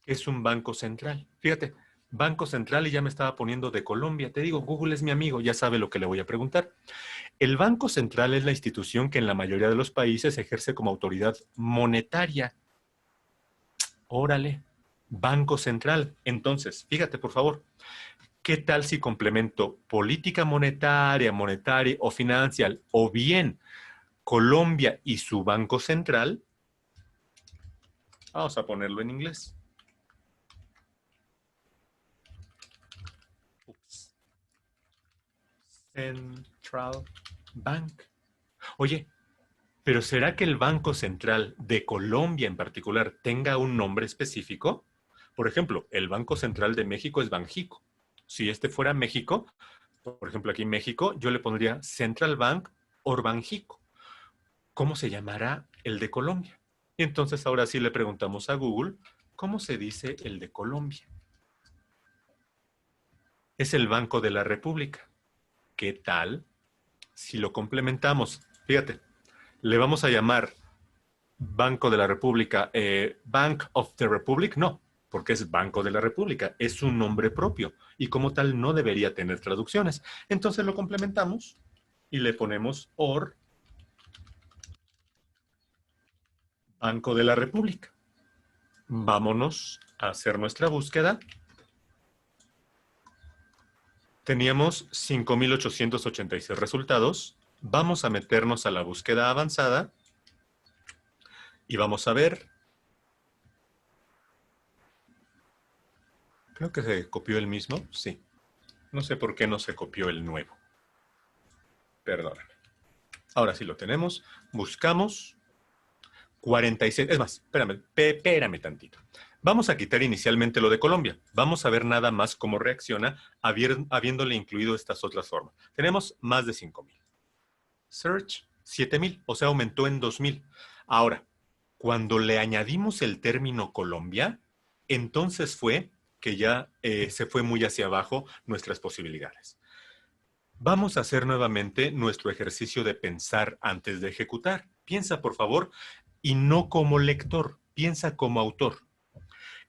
qué es un banco central. Fíjate, Banco Central, y ya me estaba poniendo de Colombia. Te digo, Google es mi amigo, ya sabe lo que le voy a preguntar. El Banco Central es la institución que en la mayoría de los países ejerce como autoridad monetaria. Órale, Banco Central. Entonces, fíjate, por favor, ¿qué tal si complemento política monetaria, monetaria o financiera, o bien Colombia y su Banco Central? Vamos a ponerlo en inglés. Central Bank. Oye, pero ¿será que el Banco Central de Colombia en particular tenga un nombre específico? Por ejemplo, el Banco Central de México es Banjico. Si este fuera México, por ejemplo, aquí en México, yo le pondría Central Bank or Banjico. ¿Cómo se llamará el de Colombia? Y entonces ahora sí le preguntamos a Google, ¿cómo se dice el de Colombia? Es el Banco de la República. ¿Qué tal si lo complementamos? Fíjate, le vamos a llamar Banco de la República, Bank of the Republic, no, porque es Banco de la República, es un nombre propio y como tal no debería tener traducciones. Entonces lo complementamos y le ponemos OR Banco de la República. Vámonos a hacer nuestra búsqueda. Teníamos 5,886 resultados. Vamos a meternos a la búsqueda avanzada y vamos a ver. Creo que se copió el mismo, sí. No sé por qué no se copió el nuevo. Perdóname. Ahora sí lo tenemos. Buscamos 46. Es más, espérame tantito. Vamos a quitar inicialmente lo de Colombia. Vamos a ver nada más cómo reacciona habiéndole incluido estas otras formas. Tenemos más de 5,000. Search, 7,000, o sea, aumentó en 2,000. Ahora, cuando le añadimos el término Colombia, entonces fue que ya se fue muy hacia abajo nuestras posibilidades. Vamos a hacer nuevamente nuestro ejercicio de pensar antes de ejecutar. Piensa, por favor, y no como lector, piensa como autor.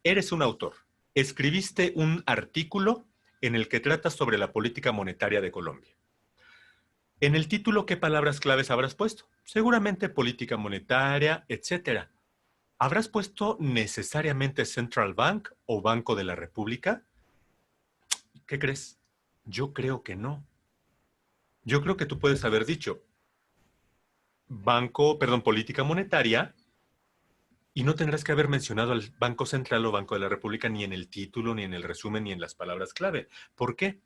Eres un autor. Escribiste un artículo en el que tratas sobre la política monetaria de Colombia. En el título, ¿qué palabras claves habrás puesto? Seguramente política monetaria, etcétera. ¿Habrás puesto necesariamente Central Bank o Banco de la República? ¿Qué crees? Yo creo que no. Yo creo que tú puedes haber dicho política monetaria, y no tendrás que haber mencionado al Banco Central o Banco de la República ni en el título, ni en el resumen, ni en las palabras clave. ¿Por qué?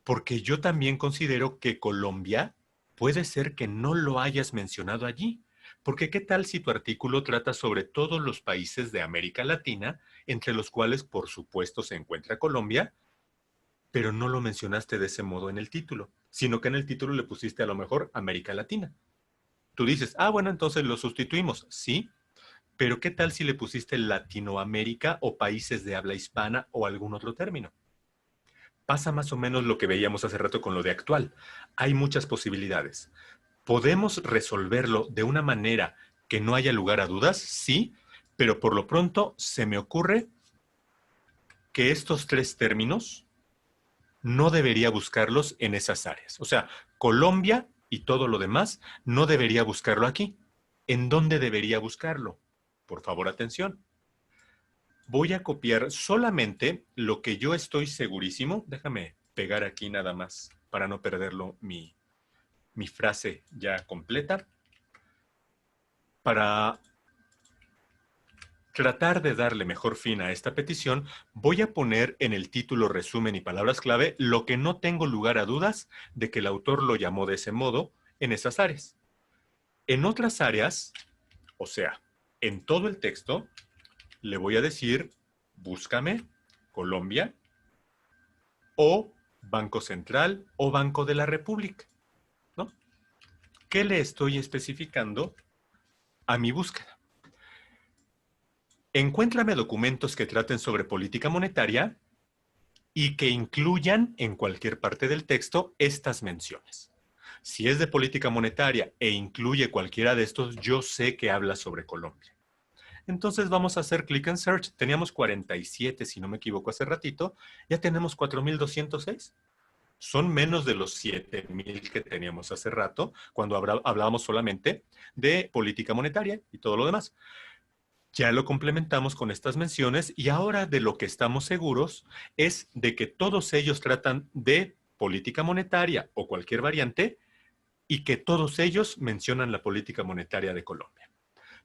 Porque yo también considero que Colombia puede ser que no lo hayas mencionado allí. Porque ¿qué tal si tu artículo trata sobre todos los países de América Latina, entre los cuales por supuesto se encuentra Colombia, pero no lo mencionaste de ese modo en el título, sino que en el título le pusiste a lo mejor América Latina? Tú dices, bueno, entonces lo sustituimos, sí, pero ¿qué tal si le pusiste Latinoamérica o países de habla hispana o algún otro término? Pasa más o menos lo que veíamos hace rato con lo de actual. Hay muchas posibilidades. ¿Podemos resolverlo de una manera que no haya lugar a dudas? Sí, Pero por lo pronto se me ocurre que estos tres términos no debería buscarlos en esas áreas. O sea, Colombia y todo lo demás no debería buscarlo aquí. ¿En dónde debería buscarlo? Por favor, atención. Voy a copiar solamente lo que yo estoy segurísimo. Déjame pegar aquí nada más para no perderlo mi frase ya completa. Para tratar de darle mejor fin a esta petición, voy a poner en el título, resumen y palabras clave lo que no tengo lugar a dudas de que el autor lo llamó de ese modo en esas áreas. En otras áreas, o sea, en todo el texto, le voy a decir, búscame Colombia o Banco Central o Banco de la República, ¿no? ¿Qué le estoy especificando a mi búsqueda? Encuéntrame documentos que traten sobre política monetaria y que incluyan en cualquier parte del texto estas menciones. Si es de política monetaria e incluye cualquiera de estos, yo sé que habla sobre Colombia. Entonces vamos a hacer click and search. Teníamos 47, si no me equivoco, hace ratito. Ya tenemos 4,206. Son menos de los 7,000 que teníamos hace rato, cuando hablábamos solamente de política monetaria y todo lo demás. Ya lo complementamos con estas menciones y ahora de lo que estamos seguros es de que todos ellos tratan de política monetaria o cualquier variante y que todos ellos mencionan la política monetaria de Colombia.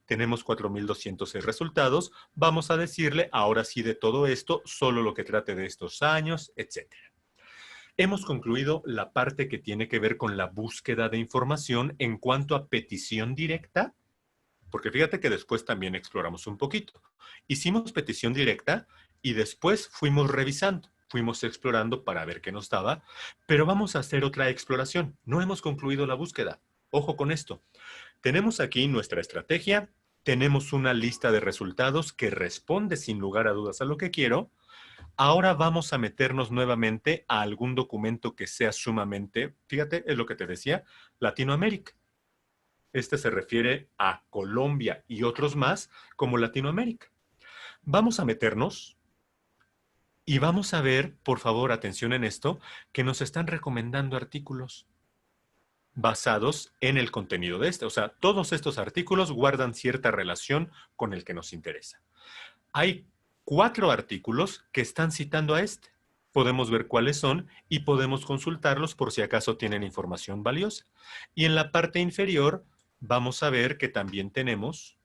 Tenemos 4,206 resultados. Vamos a decirle ahora sí de todo esto, solo lo que trate de estos años, etcétera. Hemos concluido la parte que tiene que ver con la búsqueda de información en cuanto a petición directa, porque fíjate que después también exploramos un poquito. Hicimos petición directa y después fuimos revisando, fuimos explorando para ver qué nos daba, pero vamos a hacer otra exploración. No hemos concluido la búsqueda. Ojo con esto. Tenemos aquí nuestra estrategia, tenemos una lista de resultados que responde sin lugar a dudas a lo que quiero. Ahora vamos a meternos nuevamente a algún documento que sea sumamente, fíjate, es lo que te decía, Latinoamérica. Este se refiere a Colombia y otros más como Latinoamérica. Vamos a meternos y vamos a ver, por favor, atención en esto, que nos están recomendando artículos basados en el contenido de este. O sea, todos estos artículos guardan cierta relación con el que nos interesa. Hay 4 artículos que están citando a este. Podemos ver cuáles son y podemos consultarlos por si acaso tienen información valiosa. Y en la parte inferior vamos a ver que también tenemos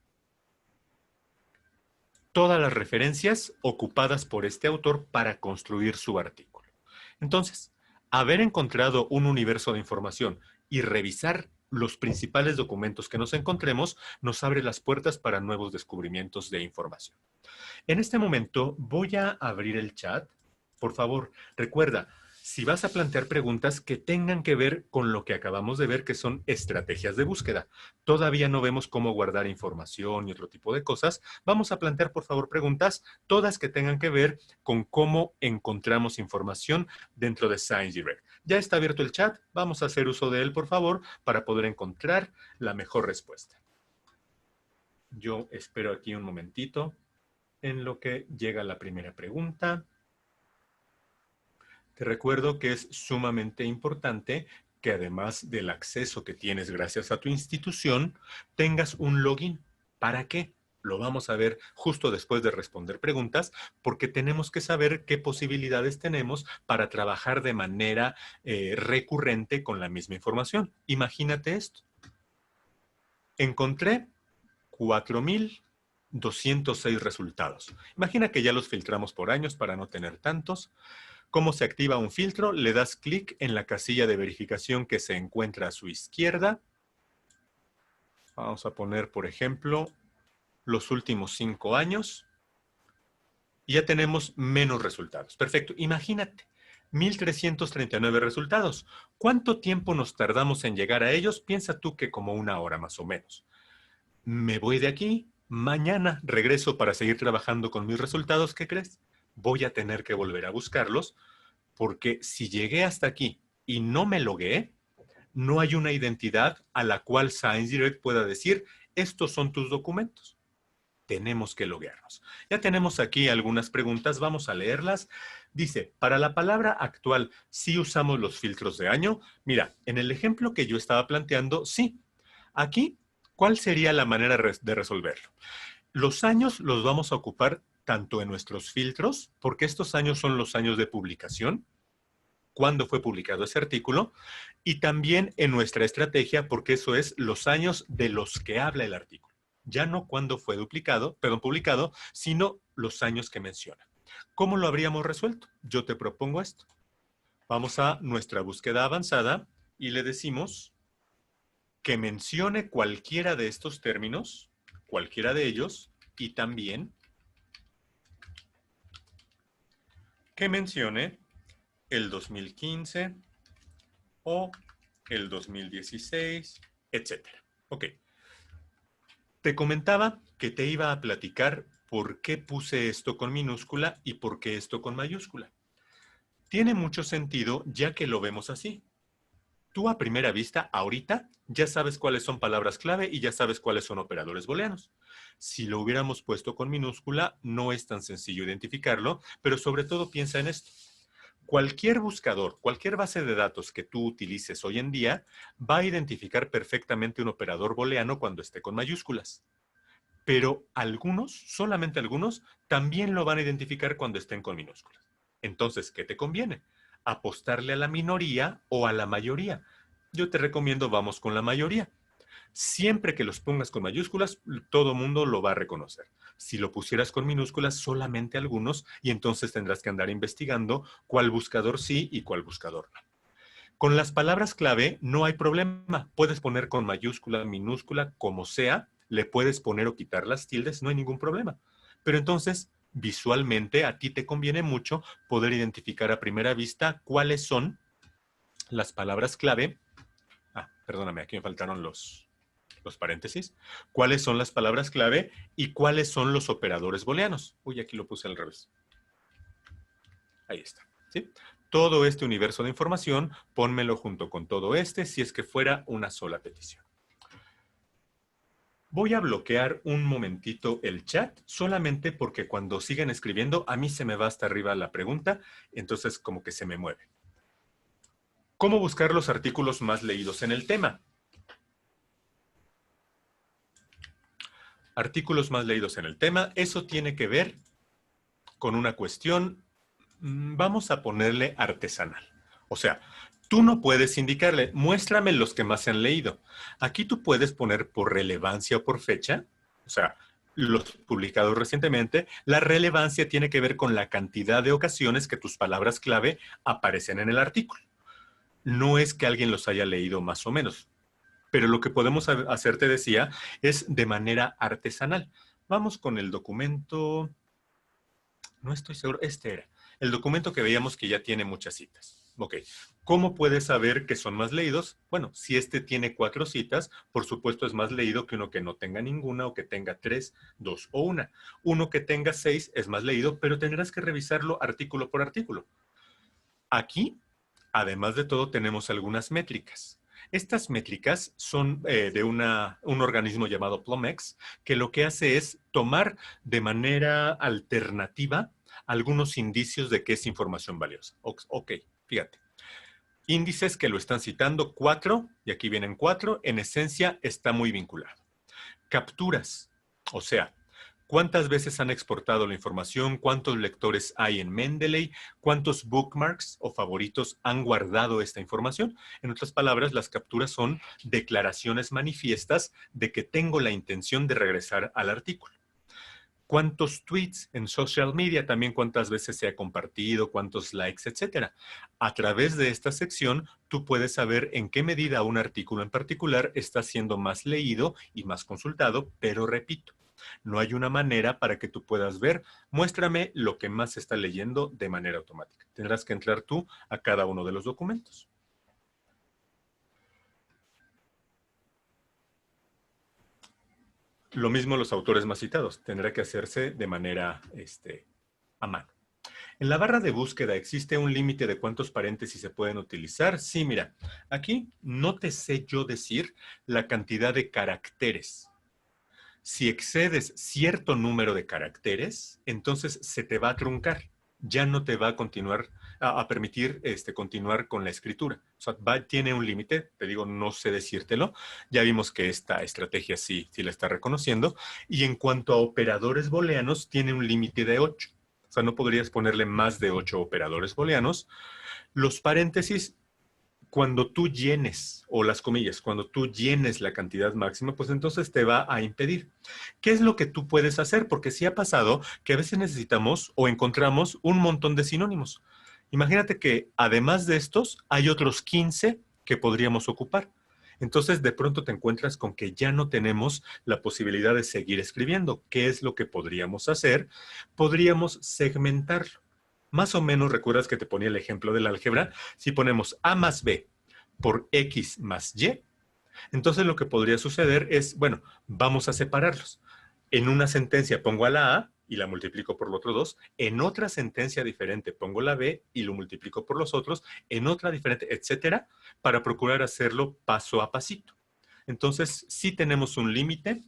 todas las referencias ocupadas por este autor para construir su artículo. Entonces, haber encontrado un universo de información y revisar los principales documentos que nos encontremos nos abre las puertas para nuevos descubrimientos de información. En este momento voy a abrir el chat. Por favor, recuerda, si vas a plantear preguntas que tengan que ver con lo que acabamos de ver, que son estrategias de búsqueda. Todavía no vemos cómo guardar información y otro tipo de cosas. Vamos a plantear, por favor, preguntas, todas que tengan que ver con cómo encontramos información dentro de ScienceDirect. Ya está abierto el chat. Vamos a hacer uso de él, por favor, para poder encontrar la mejor respuesta. Yo espero aquí un momentito en lo que llega la primera pregunta. Te recuerdo que es sumamente importante que además del acceso que tienes gracias a tu institución, tengas un login. ¿Para qué? Lo vamos a ver justo después de responder preguntas, porque tenemos que saber qué posibilidades tenemos para trabajar de manera recurrente con la misma información. Imagínate esto. Encontré 4,206 resultados. Imagina que ya los filtramos por años para no tener tantos. ¿Cómo se activa un filtro? Le das clic en la casilla de verificación que se encuentra a su izquierda. Vamos a poner, por ejemplo, los últimos 5 años. Y ya tenemos menos resultados. Perfecto. Imagínate, 1,339 resultados. ¿Cuánto tiempo nos tardamos en llegar a ellos? Piensa tú que como 1 hora más o menos. Me voy de aquí, mañana regreso para seguir trabajando con mis resultados. ¿Qué crees? Voy a tener que volver a buscarlos, porque si llegué hasta aquí y no me logué, no hay una identidad a la cual ScienceDirect pueda decir, estos son tus documentos. tenemos que loguearnos. Ya tenemos aquí algunas preguntas, vamos a leerlas. Dice, para la palabra actual, ¿sí usamos los filtros de año? Mira, en el ejemplo que yo estaba planteando, sí. Aquí, ¿cuál sería la manera de resolverlo? Los años los vamos a ocupar tanto en nuestros filtros, porque estos años son los años de publicación, cuándo fue publicado ese artículo, y también en nuestra estrategia, porque eso es los años de los que habla el artículo. Ya no cuándo fue publicado, sino los años que menciona. ¿Cómo lo habríamos resuelto? Yo te propongo esto. Vamos a nuestra búsqueda avanzada y le decimos que mencione cualquiera de estos términos, cualquiera de ellos, y también que mencione el 2015 o el 2016, etcétera. Ok. Te comentaba que te iba a platicar por qué puse esto con minúscula y por qué esto con mayúscula. Tiene mucho sentido ya que lo vemos así. Tú a primera vista, ahorita, ya sabes cuáles son palabras clave y ya sabes cuáles son operadores booleanos. Si lo hubiéramos puesto con minúscula, no es tan sencillo identificarlo, pero sobre todo piensa en esto. Cualquier buscador, cualquier base de datos que tú utilices hoy en día, va a identificar perfectamente un operador booleano cuando esté con mayúsculas. Pero algunos, solamente algunos, también lo van a identificar cuando estén con minúsculas. Entonces, ¿qué te conviene? ¿Apostarle a la minoría o a la mayoría? Yo te recomiendo vamos con la mayoría. Siempre que los pongas con mayúsculas, todo mundo lo va a reconocer. Si lo pusieras con minúsculas, solamente algunos, y entonces tendrás que andar investigando cuál buscador sí y cuál buscador no. Con las palabras clave no hay problema. Puedes poner con mayúscula, minúscula, como sea, le puedes poner o quitar las tildes, no hay ningún problema. Pero entonces, visualmente, a ti te conviene mucho poder identificar a primera vista cuáles son las palabras clave. Perdóname, aquí me faltaron los paréntesis. ¿Cuáles son las palabras clave y cuáles son los operadores booleanos? Uy, aquí lo puse al revés. Ahí está. ¿Sí? Todo este universo de información, pónmelo junto con todo este si es que fuera una sola petición. Voy a bloquear un momentito el chat, solamente porque cuando sigan escribiendo, a mí se me va hasta arriba la pregunta, entonces como que se me mueve. ¿Cómo buscar los artículos más leídos en el tema? Artículos más leídos en el tema, eso tiene que ver con una cuestión, vamos a ponerle artesanal. O sea, tú no puedes indicarle, muéstrame los que más se han leído. Aquí tú puedes poner por relevancia o por fecha, o sea, los publicados recientemente. La relevancia tiene que ver con la cantidad de ocasiones que tus palabras clave aparecen en el artículo. No es que alguien los haya leído más o menos, pero lo que podemos hacer, te decía, es de manera artesanal. Vamos con el documento, no estoy seguro, este era. El documento que veíamos que ya tiene muchas citas. Ok, ¿cómo puedes saber que son más leídos? Bueno, si este tiene 4 citas, por supuesto es más leído que uno que no tenga ninguna o que tenga 3, 2 o 1. Uno que tenga 6 es más leído, pero tendrás que revisarlo artículo por artículo. Aquí, además de todo, tenemos algunas métricas. Estas métricas son de un organismo llamado Plumex, que lo que hace es tomar de manera alternativa algunos indicios de que es información valiosa. Ok, fíjate. Índices que lo están citando 4, y aquí vienen 4, en esencia está muy vinculado. Capturas, o sea, ¿cuántas veces han exportado la información? ¿Cuántos lectores hay en Mendeley? ¿Cuántos bookmarks o favoritos han guardado esta información? En otras palabras, las capturas son declaraciones manifiestas de que tengo la intención de regresar al artículo. ¿Cuántos tweets en social media? También cuántas veces se ha compartido, cuántos likes, etcétera. A través de esta sección, tú puedes saber en qué medida un artículo en particular está siendo más leído y más consultado, pero repito, no hay una manera para que tú puedas ver, muéstrame lo que más se está leyendo de manera automática. Tendrás que entrar tú a cada uno de los documentos. Lo mismo los autores más citados, tendrá que hacerse de manera a mano. En la barra de búsqueda, ¿existe un límite de cuántos paréntesis se pueden utilizar? Sí, mira, aquí no te sé yo decir la cantidad de caracteres. Si excedes cierto número de caracteres, entonces se te va a truncar. Ya no te va a continuar, a permitir continuar con la escritura. O sea, tiene un límite, te digo, no sé decírtelo. Ya vimos que esta estrategia sí la está reconociendo. Y en cuanto a operadores booleanos, tiene un límite de 8. O sea, no podrías ponerle más de 8 operadores booleanos. Los paréntesis, cuando tú llenes, o las comillas, cuando tú llenes la cantidad máxima, pues entonces te va a impedir. ¿Qué es lo que tú puedes hacer? Porque sí ha pasado que a veces necesitamos o encontramos un montón de sinónimos. Imagínate que además de estos, hay otros 15 que podríamos ocupar. Entonces, de pronto te encuentras con que ya no tenemos la posibilidad de seguir escribiendo. ¿Qué es lo que podríamos hacer? Podríamos segmentarlo. Más o menos, recuerdas que te ponía el ejemplo del álgebra. Si ponemos A más B por X más Y, entonces lo que podría suceder es, bueno, vamos a separarlos. En una sentencia pongo a la A y la multiplico por los otros dos. En otra sentencia diferente pongo la B y lo multiplico por los otros. En otra diferente, etcétera, para procurar hacerlo paso a pasito. Entonces, sí tenemos un límite,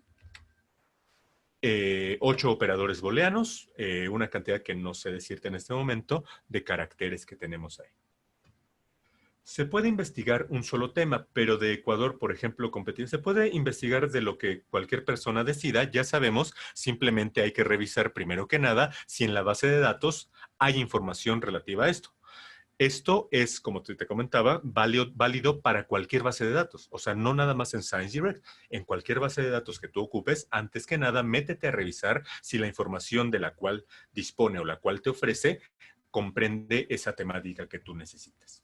8 operadores booleanos, una cantidad que no sé decirte en este momento de caracteres que tenemos ahí. Se puede investigar un solo tema, pero de Ecuador, por ejemplo, competir, se puede investigar de lo que cualquier persona decida. Ya sabemos, simplemente hay que revisar primero que nada si en la base de datos hay información relativa a esto. Esto es, como te comentaba, válido para cualquier base de datos. O sea, no nada más en ScienceDirect. En cualquier base de datos que tú ocupes, antes que nada, métete a revisar si la información de la cual dispone o la cual te ofrece comprende esa temática que tú necesitas.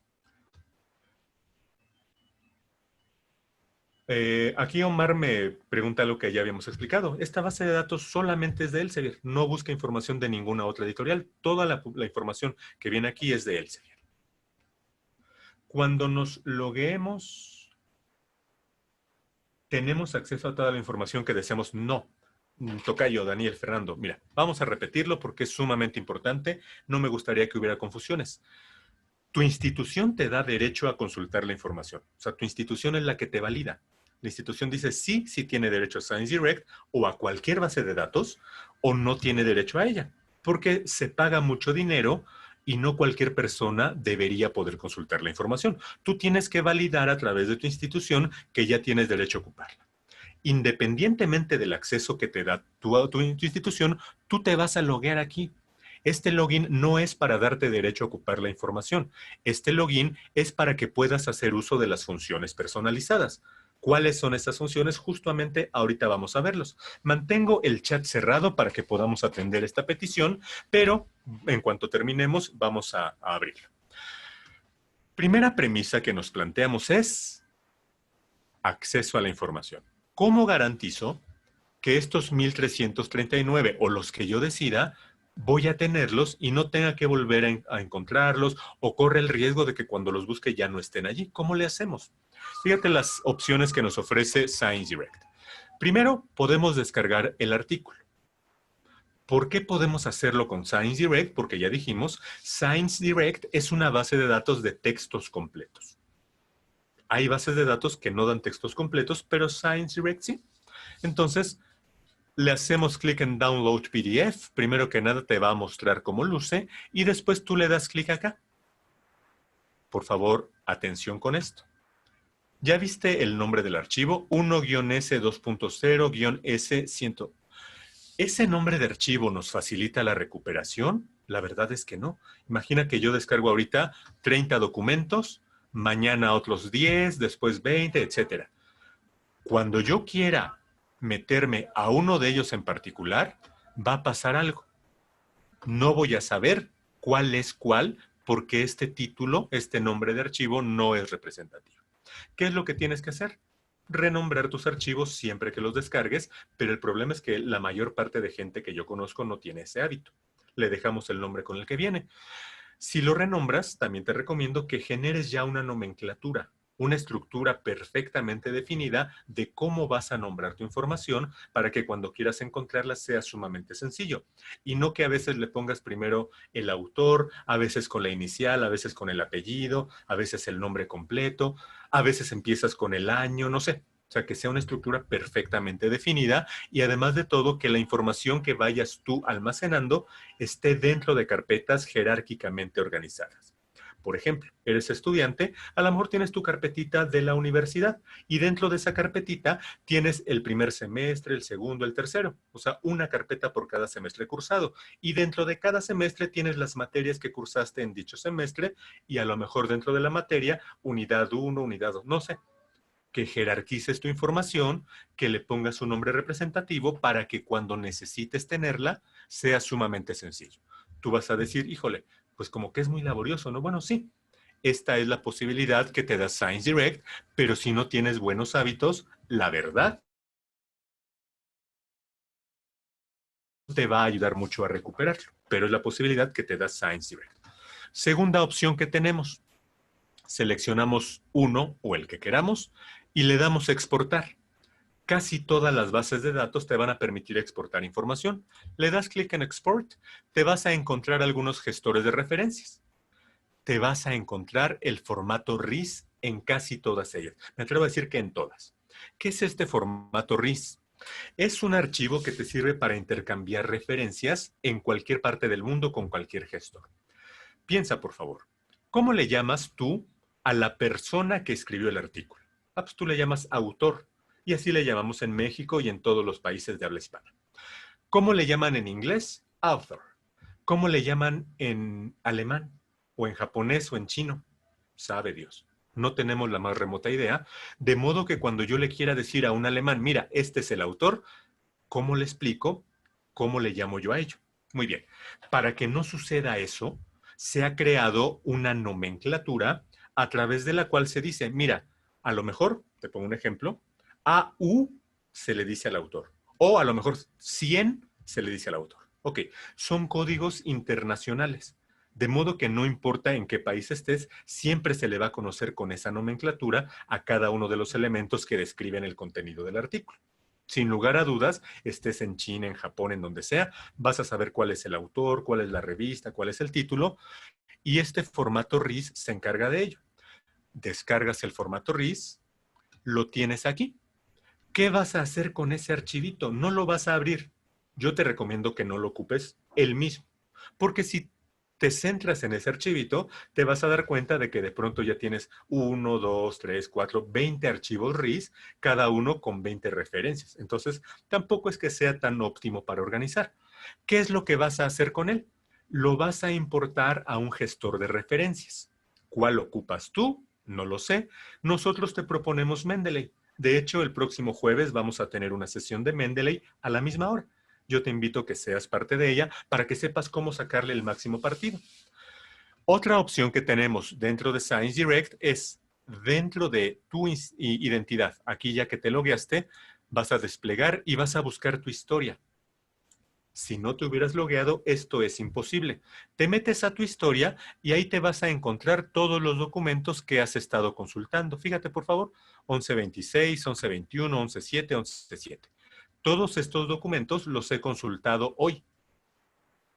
Aquí Omar me pregunta lo que ya habíamos explicado. Esta base de datos solamente es de Elsevier. No busca información de ninguna otra editorial. Toda la información que viene aquí es de Elsevier. Cuando nos logueemos, ¿tenemos acceso a toda la información que deseamos? No. Tocayo, Daniel, Fernando, mira, vamos a repetirlo porque es sumamente importante. No me gustaría que hubiera confusiones. Tu institución te da derecho a consultar la información. O sea, tu institución es la que te valida. La institución dice sí tiene derecho a ScienceDirect o a cualquier base de datos o no tiene derecho a ella, porque se paga mucho dinero y no cualquier persona debería poder consultar la información. Tú tienes que validar a través de tu institución que ya tienes derecho a ocuparla. Independientemente del acceso que te da tu institución, tú te vas a loguear aquí. Este login no es para darte derecho a ocupar la información. Este login es para que puedas hacer uso de las funciones personalizadas. ¿Cuáles son estas funciones? Justamente ahorita vamos a verlos. Mantengo el chat cerrado para que podamos atender esta petición, pero en cuanto terminemos vamos a abrirlo. Primera premisa que nos planteamos es acceso a la información. ¿Cómo garantizo que estos 1339 o los que yo decida voy a tenerlos y no tenga que volver a encontrarlos o corre el riesgo de que cuando los busque ya no estén allí? ¿Cómo le hacemos? Fíjate las opciones que nos ofrece ScienceDirect. Primero, podemos descargar el artículo. ¿Por qué podemos hacerlo con ScienceDirect? Porque ya dijimos, ScienceDirect es una base de datos de textos completos. Hay bases de datos que no dan textos completos, pero ScienceDirect sí. Entonces, le hacemos clic en Download PDF. Primero que nada te va a mostrar cómo luce y después tú le das clic acá. Por favor, atención con esto. ¿Ya viste el nombre del archivo? 1-S2.0-S100. ¿Ese nombre de archivo nos facilita la recuperación? La verdad es que no. Imagina que yo descargo ahorita 30 documentos, mañana otros 10, después 20, etc. Cuando yo quiera meterme a uno de ellos en particular, va a pasar algo. No voy a saber cuál es cuál porque este título, este nombre de archivo no es representativo. ¿Qué es lo que tienes que hacer? Renombrar tus archivos siempre que los descargues, pero el problema es que la mayor parte de gente que yo conozco no tiene ese hábito. Le dejamos el nombre con el que viene. Si lo renombras, también te recomiendo que generes ya una nomenclatura, una estructura perfectamente definida de cómo vas a nombrar tu información para que cuando quieras encontrarla sea sumamente sencillo. Y no que a veces le pongas primero el autor, a veces con la inicial, a veces con el apellido, a veces el nombre completo, a veces empiezas con el año, no sé. sea, que sea una estructura perfectamente definida y además de todo, que la información que vayas tú almacenando esté dentro de carpetas jerárquicamente organizadas. Por ejemplo, eres estudiante, a lo mejor tienes tu carpetita de la universidad y dentro de esa carpetita tienes el primer semestre, el segundo, el tercero, o sea, una carpeta por cada semestre cursado. Y dentro de cada semestre tienes las materias que cursaste en dicho semestre y a lo mejor dentro de la materia, unidad 1, unidad 2, no sé, que jerarquices tu información, que le pongas un nombre representativo para que cuando necesites tenerla sea sumamente sencillo. Tú vas a decir, híjole, pues como que es muy laborioso, ¿no? Bueno, sí, esta es la posibilidad que te da Science Direct, pero si no tienes buenos hábitos, la verdad te va a ayudar mucho a recuperarlo, pero es la posibilidad que te da Science Direct. Segunda opción que tenemos, seleccionamos uno o el que queramos y le damos exportar. Casi todas las bases de datos te van a permitir exportar información. Le das clic en Export, te vas a encontrar algunos gestores de referencias. Te vas a encontrar el formato RIS en casi todas ellas. Me atrevo a decir que en todas. ¿Qué es este formato RIS? Es un archivo que te sirve para intercambiar referencias en cualquier parte del mundo con cualquier gestor. Piensa, por favor, ¿cómo le llamas tú a la persona que escribió el artículo? Ah, pues tú le llamas autor, y así le llamamos en México y en todos los países de habla hispana. ¿Cómo le llaman en inglés? Author. ¿Cómo le llaman en alemán? ¿O en japonés o en chino? Sabe Dios. No tenemos la más remota idea, de modo que cuando yo le quiera decir a un alemán, mira, este es el autor, ¿cómo le explico? ¿Cómo le llamo yo a ello? Muy bien. Para que no suceda eso, se ha creado una nomenclatura a través de la cual se dice, mira, a lo mejor, te pongo un ejemplo, AU se le dice al autor, o a lo mejor 100 se le dice al autor. Ok, son códigos internacionales, de modo que no importa en qué país estés, siempre se le va a conocer con esa nomenclatura a cada uno de los elementos que describen el contenido del artículo. Sin lugar a dudas, estés en China, en Japón, en donde sea, vas a saber cuál es el autor, cuál es la revista, cuál es el título, y este formato RIS se encarga de ello. Descargas el formato RIS, lo tienes aquí. ¿Qué vas a hacer con ese archivito? No lo vas a abrir. Yo te recomiendo que no lo ocupes el mismo, porque si te centras en ese archivito, te vas a dar cuenta de que de pronto ya tienes 1, 2, 3, 4, 20 archivos RIS, cada uno con 20 referencias. Entonces, tampoco es que sea tan óptimo para organizar. ¿Qué es lo que vas a hacer con él? Lo vas a importar a un gestor de referencias. ¿Cuál ocupas tú? No lo sé. Nosotros te proponemos Mendeley. De hecho, el próximo jueves vamos a tener una sesión de Mendeley a la misma hora. Yo te invito a que seas parte de ella para que sepas cómo sacarle el máximo partido. Otra opción que tenemos dentro de Science Direct es dentro de tu identidad. Aquí ya que te logueaste, vas a desplegar y vas a buscar tu historia. Si no te hubieras logueado, esto es imposible. Te metes a tu historia y ahí te vas a encontrar todos los documentos que has estado consultando. Fíjate, por favor, 1126, 1121, 117, 117. Todos estos documentos los he consultado hoy.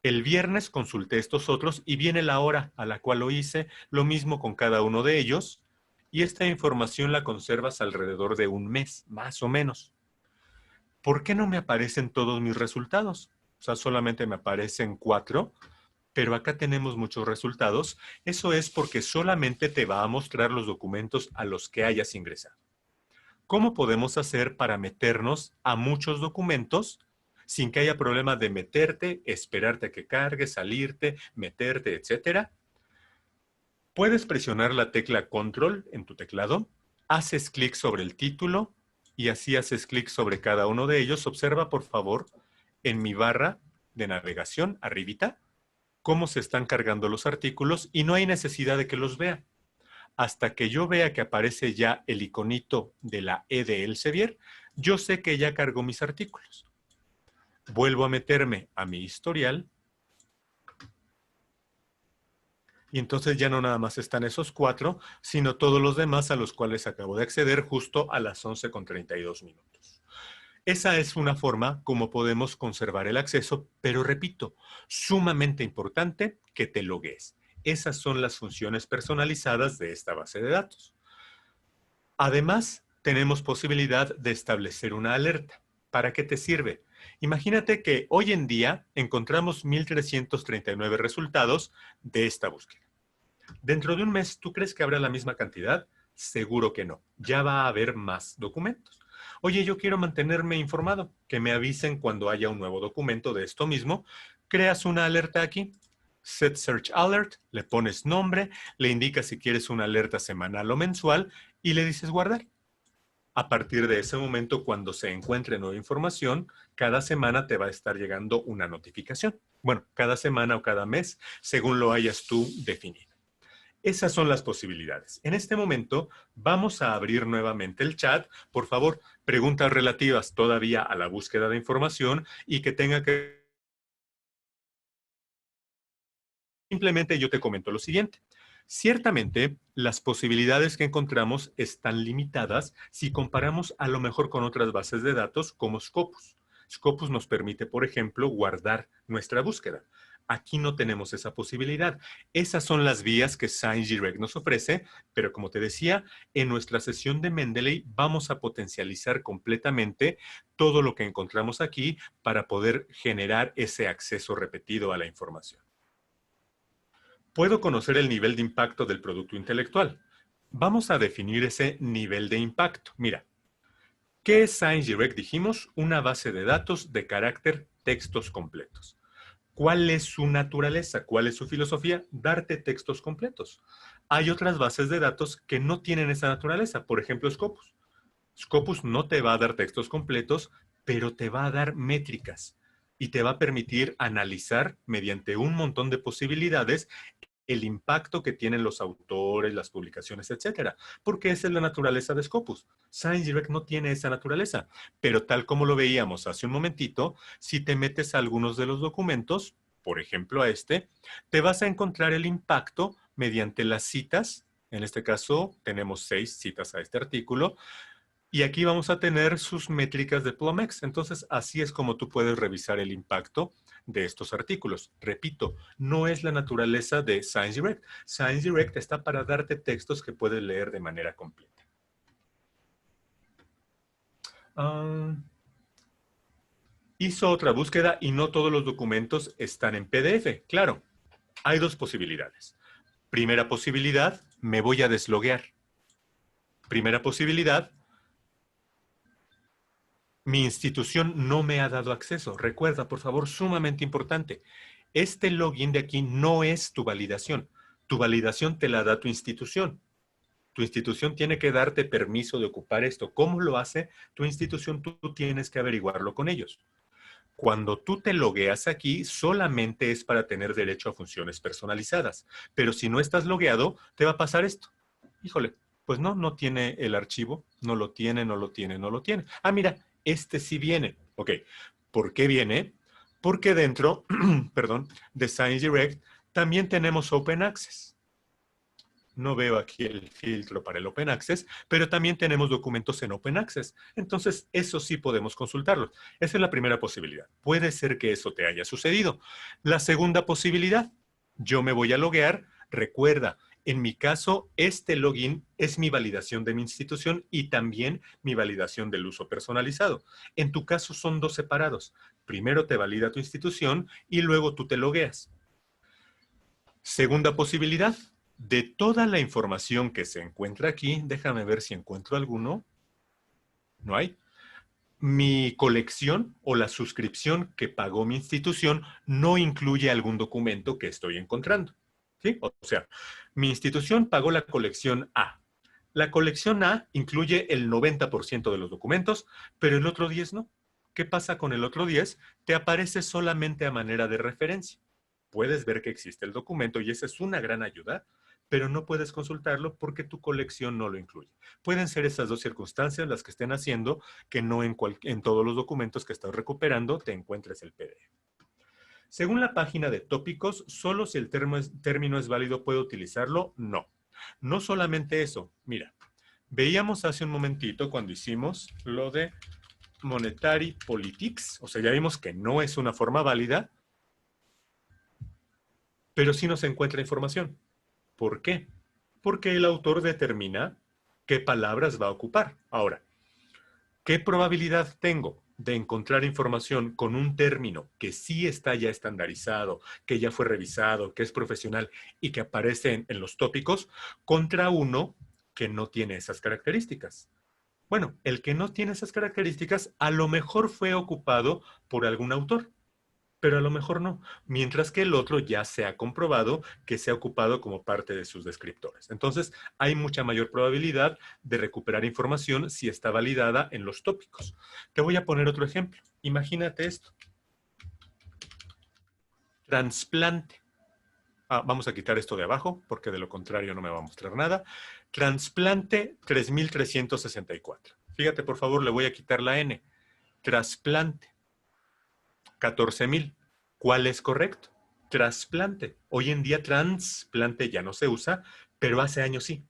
El viernes consulté estos otros y viene la hora a la cual lo hice, lo mismo con cada uno de ellos, y esta información la conservas alrededor de un mes, más o menos. ¿Por qué no me aparecen todos mis resultados? O sea, solamente me aparecen 4, pero acá tenemos muchos resultados. Eso es porque solamente te va a mostrar los documentos a los que hayas ingresado. ¿Cómo podemos hacer para meternos a muchos documentos sin que haya problema de meterte, esperarte a que cargue, salirte, meterte, etcétera? Puedes presionar la tecla Control en tu teclado, haces clic sobre el título y así haces clic sobre cada uno de ellos. Observa, por favor, en mi barra de navegación, arribita, cómo se están cargando los artículos y no hay necesidad de que los vea. Hasta que yo vea que aparece ya el iconito de la E de Elsevier, yo sé que ya cargó mis artículos. Vuelvo a meterme a mi historial y entonces ya no nada más están esos 4, sino todos los demás a los cuales acabo de acceder justo a las 11:32. Esa es una forma como podemos conservar el acceso, pero repito, sumamente importante que te logues. Esas son las funciones personalizadas de esta base de datos. Además, tenemos posibilidad de establecer una alerta. ¿Para qué te sirve? Imagínate que hoy en día encontramos 1,339 resultados de esta búsqueda. Dentro de un mes, ¿tú crees que habrá la misma cantidad? Seguro que no. Ya va a haber más documentos. Oye, yo quiero mantenerme informado, que me avisen cuando haya un nuevo documento de esto mismo. Creas una alerta aquí, Set Search Alert, le pones nombre, le indicas si quieres una alerta semanal o mensual y le dices guardar. A partir de ese momento, cuando se encuentre nueva información, cada semana te va a estar llegando una notificación. Bueno, cada semana o cada mes, según lo hayas tú definido. Esas son las posibilidades. En este momento vamos a abrir nuevamente el chat. Por favor, preguntas relativas todavía a la búsqueda de información y que tenga que... Simplemente yo te comento lo siguiente. Ciertamente, las posibilidades que encontramos están limitadas si comparamos a lo mejor con otras bases de datos como Scopus. Scopus nos permite, por ejemplo, guardar nuestra búsqueda. Aquí no tenemos esa posibilidad. Esas son las vías que ScienceDirect nos ofrece, pero como te decía, en nuestra sesión de Mendeley vamos a potencializar completamente todo lo que encontramos aquí para poder generar ese acceso repetido a la información. Puedo conocer el nivel de impacto del producto intelectual. Vamos a definir ese nivel de impacto. Mira, ¿qué es ScienceDirect? Dijimos, una base de datos de carácter textos completos. ¿Cuál es su naturaleza? ¿Cuál es su filosofía? Darte textos completos. Hay otras bases de datos que no tienen esa naturaleza. Por ejemplo, Scopus. Scopus no te va a dar textos completos, pero te va a dar métricas y te va a permitir analizar mediante un montón de posibilidades el impacto que tienen los autores, las publicaciones, etcétera, porque esa es la naturaleza de Scopus. ScienceDirect no tiene esa naturaleza, pero tal como lo veíamos hace un momentito, si te metes a algunos de los documentos, por ejemplo a este, te vas a encontrar el impacto mediante las citas. En este caso, tenemos 6 citas a este artículo. Y aquí vamos a tener sus métricas de Plomex. Entonces, así es como tú puedes revisar el impacto de estos artículos. Repito, no es la naturaleza de ScienceDirect. ScienceDirect está para darte textos que puedes leer de manera completa. Hizo otra búsqueda y no todos los documentos están en PDF. Claro, hay dos posibilidades. Primera posibilidad, me voy a desloguear. Primera posibilidad, mi institución no me ha dado acceso. Recuerda, por favor, sumamente importante. Este login de aquí no es tu validación. Tu validación te la da tu institución. Tu institución tiene que darte permiso de ocupar esto. ¿Cómo lo hace tu institución? Tú tienes que averiguarlo con ellos. Cuando tú te logueas aquí, solamente es para tener derecho a funciones personalizadas. Pero si no estás logueado, te va a pasar esto. Híjole, pues no, no tiene el archivo, no lo tiene, no lo tiene, no lo tiene. Ah, mira, este sí viene. Ok, ¿por qué viene? Porque dentro, perdón, de ScienceDirect también tenemos Open Access. No veo aquí el filtro para el Open Access, pero también tenemos documentos en Open Access. Entonces, eso sí podemos consultarlos. Esa es la primera posibilidad. Puede ser que eso te haya sucedido. La segunda posibilidad, yo me voy a loguear. Recuerda, en mi caso, este login es mi validación de mi institución y también mi validación del uso personalizado. En tu caso son dos separados. Primero te valida tu institución y luego tú te logueas. Segunda posibilidad, de toda la información que se encuentra aquí, déjame ver si encuentro alguno. No hay. Mi colección o la suscripción que pagó mi institución no incluye algún documento que estoy encontrando. ¿Sí? O sea, mi institución pagó la colección A. La colección A incluye el 90% de los documentos, pero el otro 10 no. ¿Qué pasa con el otro 10? Te aparece solamente a manera de referencia. Puedes ver que existe el documento y esa es una gran ayuda, pero no puedes consultarlo porque tu colección no lo incluye. Pueden ser esas dos circunstancias las que estén haciendo que no en todos los documentos que estás recuperando te encuentres el PDF. Según la página de tópicos, solo si el término es válido puedo utilizarlo. No. No solamente eso. Mira, veíamos hace un momentito cuando hicimos lo de Monetary Politics, o sea, ya vimos que no es una forma válida, pero sí nos encuentra información. ¿Por qué? Porque el autor determina qué palabras va a ocupar. Ahora, ¿qué probabilidad tengo de encontrar información con un término que sí está ya estandarizado, que ya fue revisado, que es profesional y que aparece en los tópicos, contra uno que no tiene esas características? Bueno, el que no tiene esas características a lo mejor fue ocupado por algún autor, pero a lo mejor no, mientras que el otro ya se ha comprobado que se ha ocupado como parte de sus descriptores. Entonces, hay mucha mayor probabilidad de recuperar información si está validada en los tópicos. Te voy a poner otro ejemplo. Imagínate esto. Trasplante. Vamos a quitar esto de abajo, porque de lo contrario no me va a mostrar nada. Trasplante 3364. Fíjate, por favor, le voy a quitar la N. Trasplante 14,000. ¿Cuál es correcto? Trasplante. Hoy en día trasplante ya no se usa, pero hace años sí.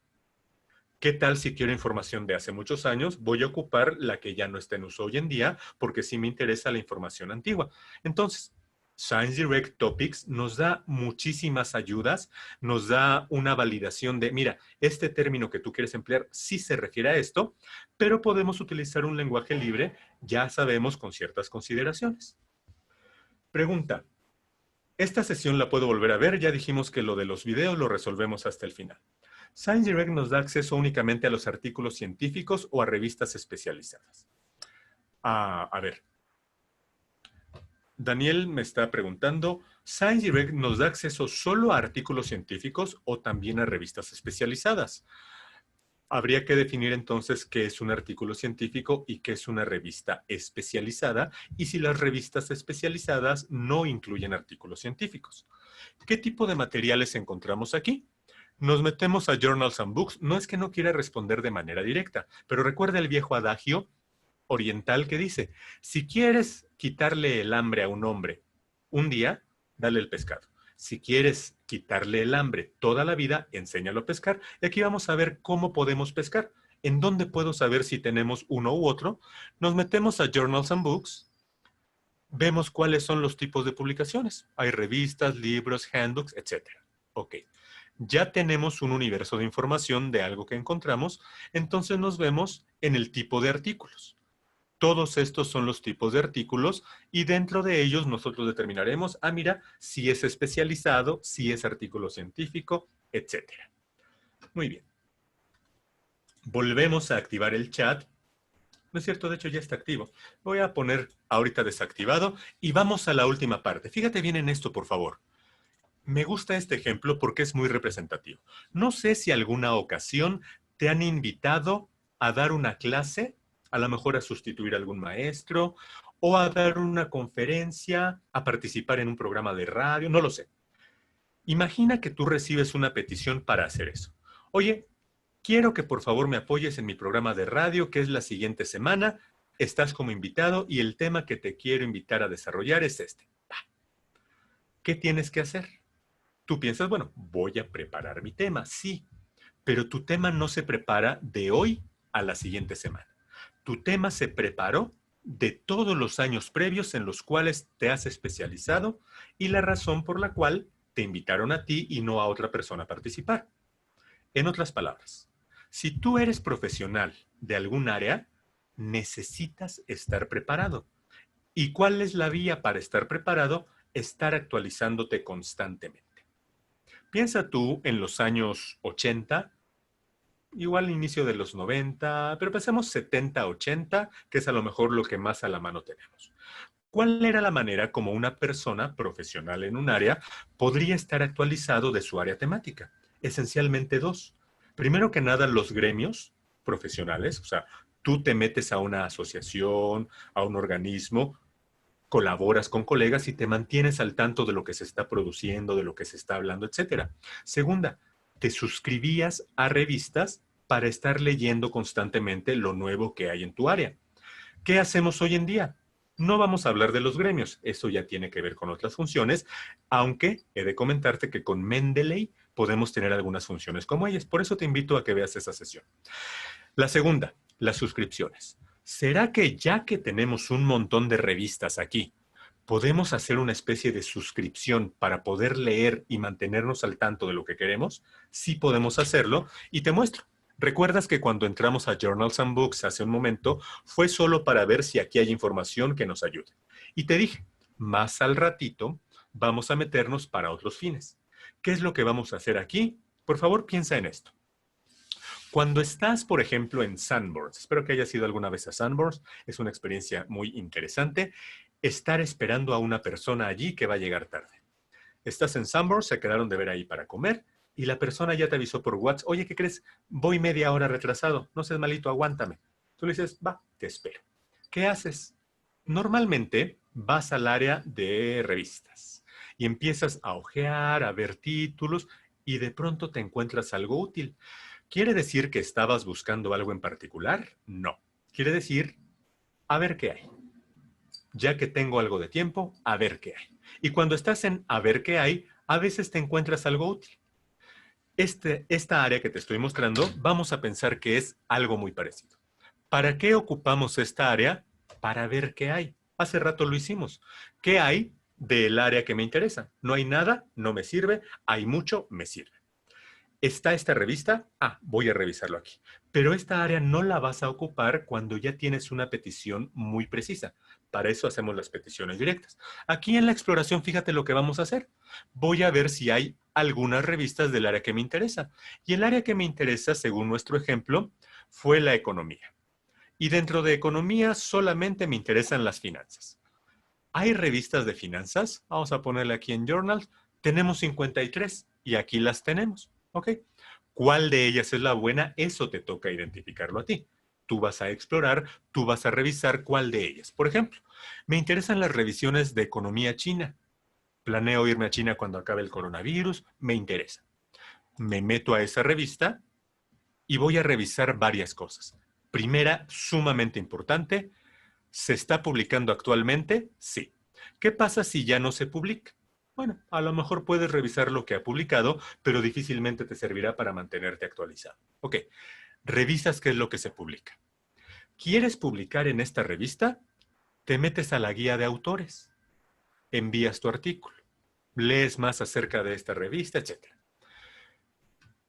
¿Qué tal si quiero información de hace muchos años? Voy a ocupar la que ya no está en uso hoy en día, porque sí me interesa la información antigua. Entonces, Science Direct Topics nos da muchísimas ayudas, nos da una validación de, mira, este término que tú quieres emplear sí se refiere a esto, pero podemos utilizar un lenguaje libre, ya sabemos, con ciertas consideraciones. Pregunta. Esta sesión la puedo volver a ver, ya dijimos que lo de los videos lo resolvemos hasta el final. Science Direct nos da acceso únicamente a los artículos científicos o a revistas especializadas. A ver, Daniel me está preguntando, ¿Science Direct nos da acceso solo a artículos científicos o también a revistas especializadas? Habría que definir entonces qué es un artículo científico y qué es una revista especializada, y si las revistas especializadas no incluyen artículos científicos. ¿Qué tipo de materiales encontramos aquí? Nos metemos a Journals and Books. No es que no quiera responder de manera directa, pero recuerda el viejo adagio oriental que dice, si quieres quitarle el hambre a un hombre un día, dale el pescado. Si quieres quitarle el hambre toda la vida, enséñalo a pescar. Y aquí vamos a ver cómo podemos pescar. ¿En dónde puedo saber si tenemos uno u otro? Nos metemos a Journals and Books, vemos cuáles son los tipos de publicaciones. Hay revistas, libros, handbooks, etc. Ok. Ya tenemos un universo de información de algo que encontramos, entonces nos vemos en el tipo de artículos. Todos estos son los tipos de artículos y dentro de ellos nosotros determinaremos, mira, si es especializado, si es artículo científico, etc. Muy bien. Volvemos a activar el chat. No es cierto, de hecho ya está activo. Voy a poner ahorita desactivado y vamos a la última parte. Fíjate bien en esto, por favor. Me gusta este ejemplo porque es muy representativo. No sé si alguna ocasión te han invitado a dar una clase, a lo mejor a sustituir a algún maestro, o a dar una conferencia, a participar en un programa de radio, no lo sé. Imagina que tú recibes una petición para hacer eso. Oye, quiero que por favor me apoyes en mi programa de radio, que es la siguiente semana. Estás como invitado y el tema que te quiero invitar a desarrollar es este. ¿Qué tienes que hacer? Tú piensas, bueno, voy a preparar mi tema, sí, pero tu tema no se prepara de hoy a la siguiente semana. Tu tema se preparó de todos los años previos en los cuales te has especializado y la razón por la cual te invitaron a ti y no a otra persona a participar. En otras palabras, si tú eres profesional de algún área, necesitas estar preparado. ¿Y cuál es la vía para estar preparado? Estar actualizándote constantemente. Piensa tú en los años 80, igual inicio de los 90, pero pensemos 70, 80, que es a lo mejor lo que más a la mano tenemos. ¿Cuál era la manera como una persona profesional en un área podría estar actualizado de su área temática? Esencialmente dos. Primero que nada, los gremios profesionales, o sea, tú te metes a una asociación, a un organismo, colaboras con colegas y te mantienes al tanto de lo que se está produciendo, de lo que se está hablando, etcétera. Segunda, te suscribías a revistas para estar leyendo constantemente lo nuevo que hay en tu área. ¿Qué hacemos hoy en día? No vamos a hablar de los gremios, eso ya tiene que ver con otras funciones, aunque he de comentarte que con Mendeley podemos tener algunas funciones como ellas. Por eso te invito a que veas esa sesión. La segunda, las suscripciones. ¿Será que ya que tenemos un montón de revistas aquí, podemos hacer una especie de suscripción para poder leer y mantenernos al tanto de lo que queremos? Sí podemos hacerlo y te muestro. ¿Recuerdas que cuando entramos a Journals and Books hace un momento, fue solo para ver si aquí hay información que nos ayude? Y te dije, más al ratito vamos a meternos para otros fines. ¿Qué es lo que vamos a hacer aquí? Por favor, piensa en esto. Cuando estás, por ejemplo, en Sanborns, espero que hayas ido alguna vez a Sanborns, es una experiencia muy interesante, estar esperando a una persona allí que va a llegar tarde. Estás en Sanborns, se quedaron de ver ahí para comer, y la persona ya te avisó por WhatsApp, oye, ¿qué crees? Voy media hora retrasado, no seas malito, aguántame. Tú le dices, va, te espero. ¿Qué haces? Normalmente vas al área de revistas y empiezas a hojear, a ver títulos, y de pronto te encuentras algo útil. ¿Quiere decir que estabas buscando algo en particular? No. Quiere decir, a ver qué hay. Ya que tengo algo de tiempo, a ver qué hay. Y cuando estás en a ver qué hay, a veces te encuentras algo útil. Esta área que te estoy mostrando, vamos a pensar que es algo muy parecido. ¿Para qué ocupamos esta área? Para ver qué hay. Hace rato lo hicimos. ¿Qué hay del área que me interesa? No hay nada, no me sirve. Hay mucho, me sirve. ¿Está esta revista? Ah, voy a revisarlo aquí. Pero esta área no la vas a ocupar cuando ya tienes una petición muy precisa. Para eso hacemos las peticiones directas. Aquí en la exploración, fíjate lo que vamos a hacer. Voy a ver si hay algunas revistas del área que me interesa. Y el área que me interesa, según nuestro ejemplo, fue la economía. Y dentro de economía solamente me interesan las finanzas. ¿Hay revistas de finanzas? Vamos a ponerle aquí en Journal. Tenemos 53 y aquí las tenemos. ¿Ok? ¿Cuál de ellas es la buena? Eso te toca identificarlo a ti. Tú vas a explorar, tú vas a revisar cuál de ellas. Por ejemplo, me interesan las revisiones de economía china. Planeo irme a China cuando acabe el coronavirus. Me interesa. Me meto a esa revista y voy a revisar varias cosas. Primera, sumamente importante, ¿se está publicando actualmente? Sí. ¿Qué pasa si ya no se publica? Bueno, a lo mejor puedes revisar lo que ha publicado, pero difícilmente te servirá para mantenerte actualizado. Ok, revisas qué es lo que se publica. ¿Quieres publicar en esta revista? Te metes a la guía de autores, envías tu artículo, lees más acerca de esta revista, etc.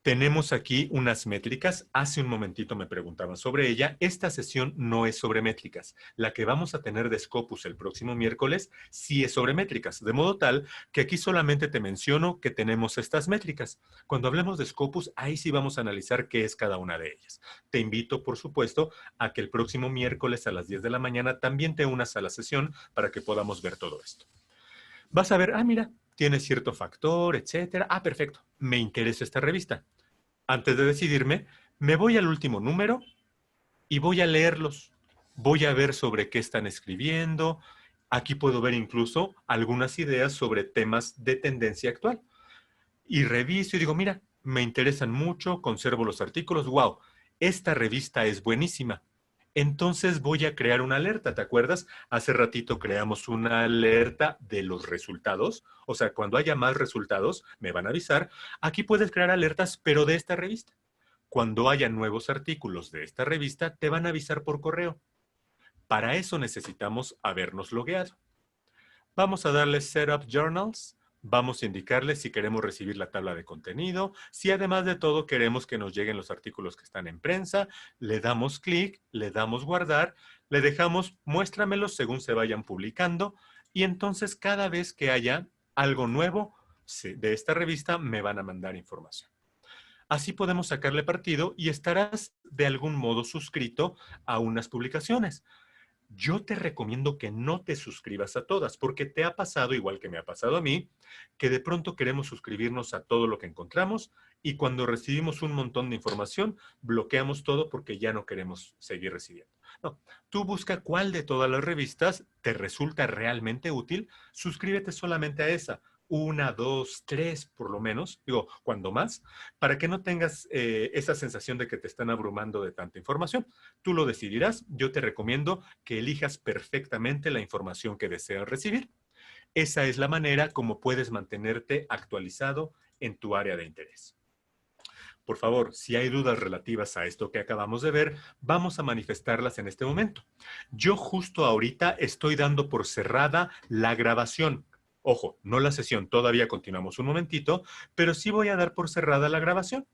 Tenemos aquí unas métricas. Hace un momentito me preguntaban sobre ella. Esta sesión no es sobre métricas. La que vamos a tener de Scopus el próximo miércoles sí es sobre métricas, de modo tal que aquí solamente te menciono que tenemos estas métricas. Cuando hablemos de Scopus, ahí sí vamos a analizar qué es cada una de ellas. Te invito, por supuesto, a que el próximo miércoles a las 10 de la mañana también te unas a la sesión para que podamos ver todo esto. Vas a ver, mira, tiene cierto factor, etcétera. Perfecto, me interesa esta revista. Antes de decidirme, me voy al último número y voy a leerlos. Voy a ver sobre qué están escribiendo. Aquí puedo ver incluso algunas ideas sobre temas de tendencia actual. Y reviso y digo, mira, me interesan mucho, conservo los artículos. Wow, esta revista es buenísima. Entonces voy a crear una alerta, ¿te acuerdas? Hace ratito creamos una alerta de los resultados. O sea, cuando haya más resultados, me van a avisar. Aquí puedes crear alertas, pero de esta revista. Cuando haya nuevos artículos de esta revista, te van a avisar por correo. Para eso necesitamos habernos logueado. Vamos a darle Setup Journals. Vamos a indicarle si queremos recibir la tabla de contenido, si además de todo queremos que nos lleguen los artículos que están en prensa, le damos clic, le damos guardar, le dejamos muéstramelos según se vayan publicando y entonces cada vez que haya algo nuevo de esta revista me van a mandar información. Así podemos sacarle partido y estarás de algún modo suscrito a unas publicaciones. Yo te recomiendo que no te suscribas a todas, porque te ha pasado, igual que me ha pasado a mí, que de pronto queremos suscribirnos a todo lo que encontramos y cuando recibimos un montón de información, bloqueamos todo porque ya no queremos seguir recibiendo. No, tú busca cuál de todas las revistas te resulta realmente útil, suscríbete solamente a esa. Una, dos, tres, por lo menos, digo, cuando más, para que no tengas esa sensación de que te están abrumando de tanta información. Tú lo decidirás. Yo te recomiendo que elijas perfectamente la información que deseas recibir. Esa es la manera como puedes mantenerte actualizado en tu área de interés. Por favor, si hay dudas relativas a esto que acabamos de ver, vamos a manifestarlas en este momento. Yo justo ahorita estoy dando por cerrada la grabación. Ojo, no la sesión, todavía continuamos un momentito, pero sí voy a dar por cerrada la grabación.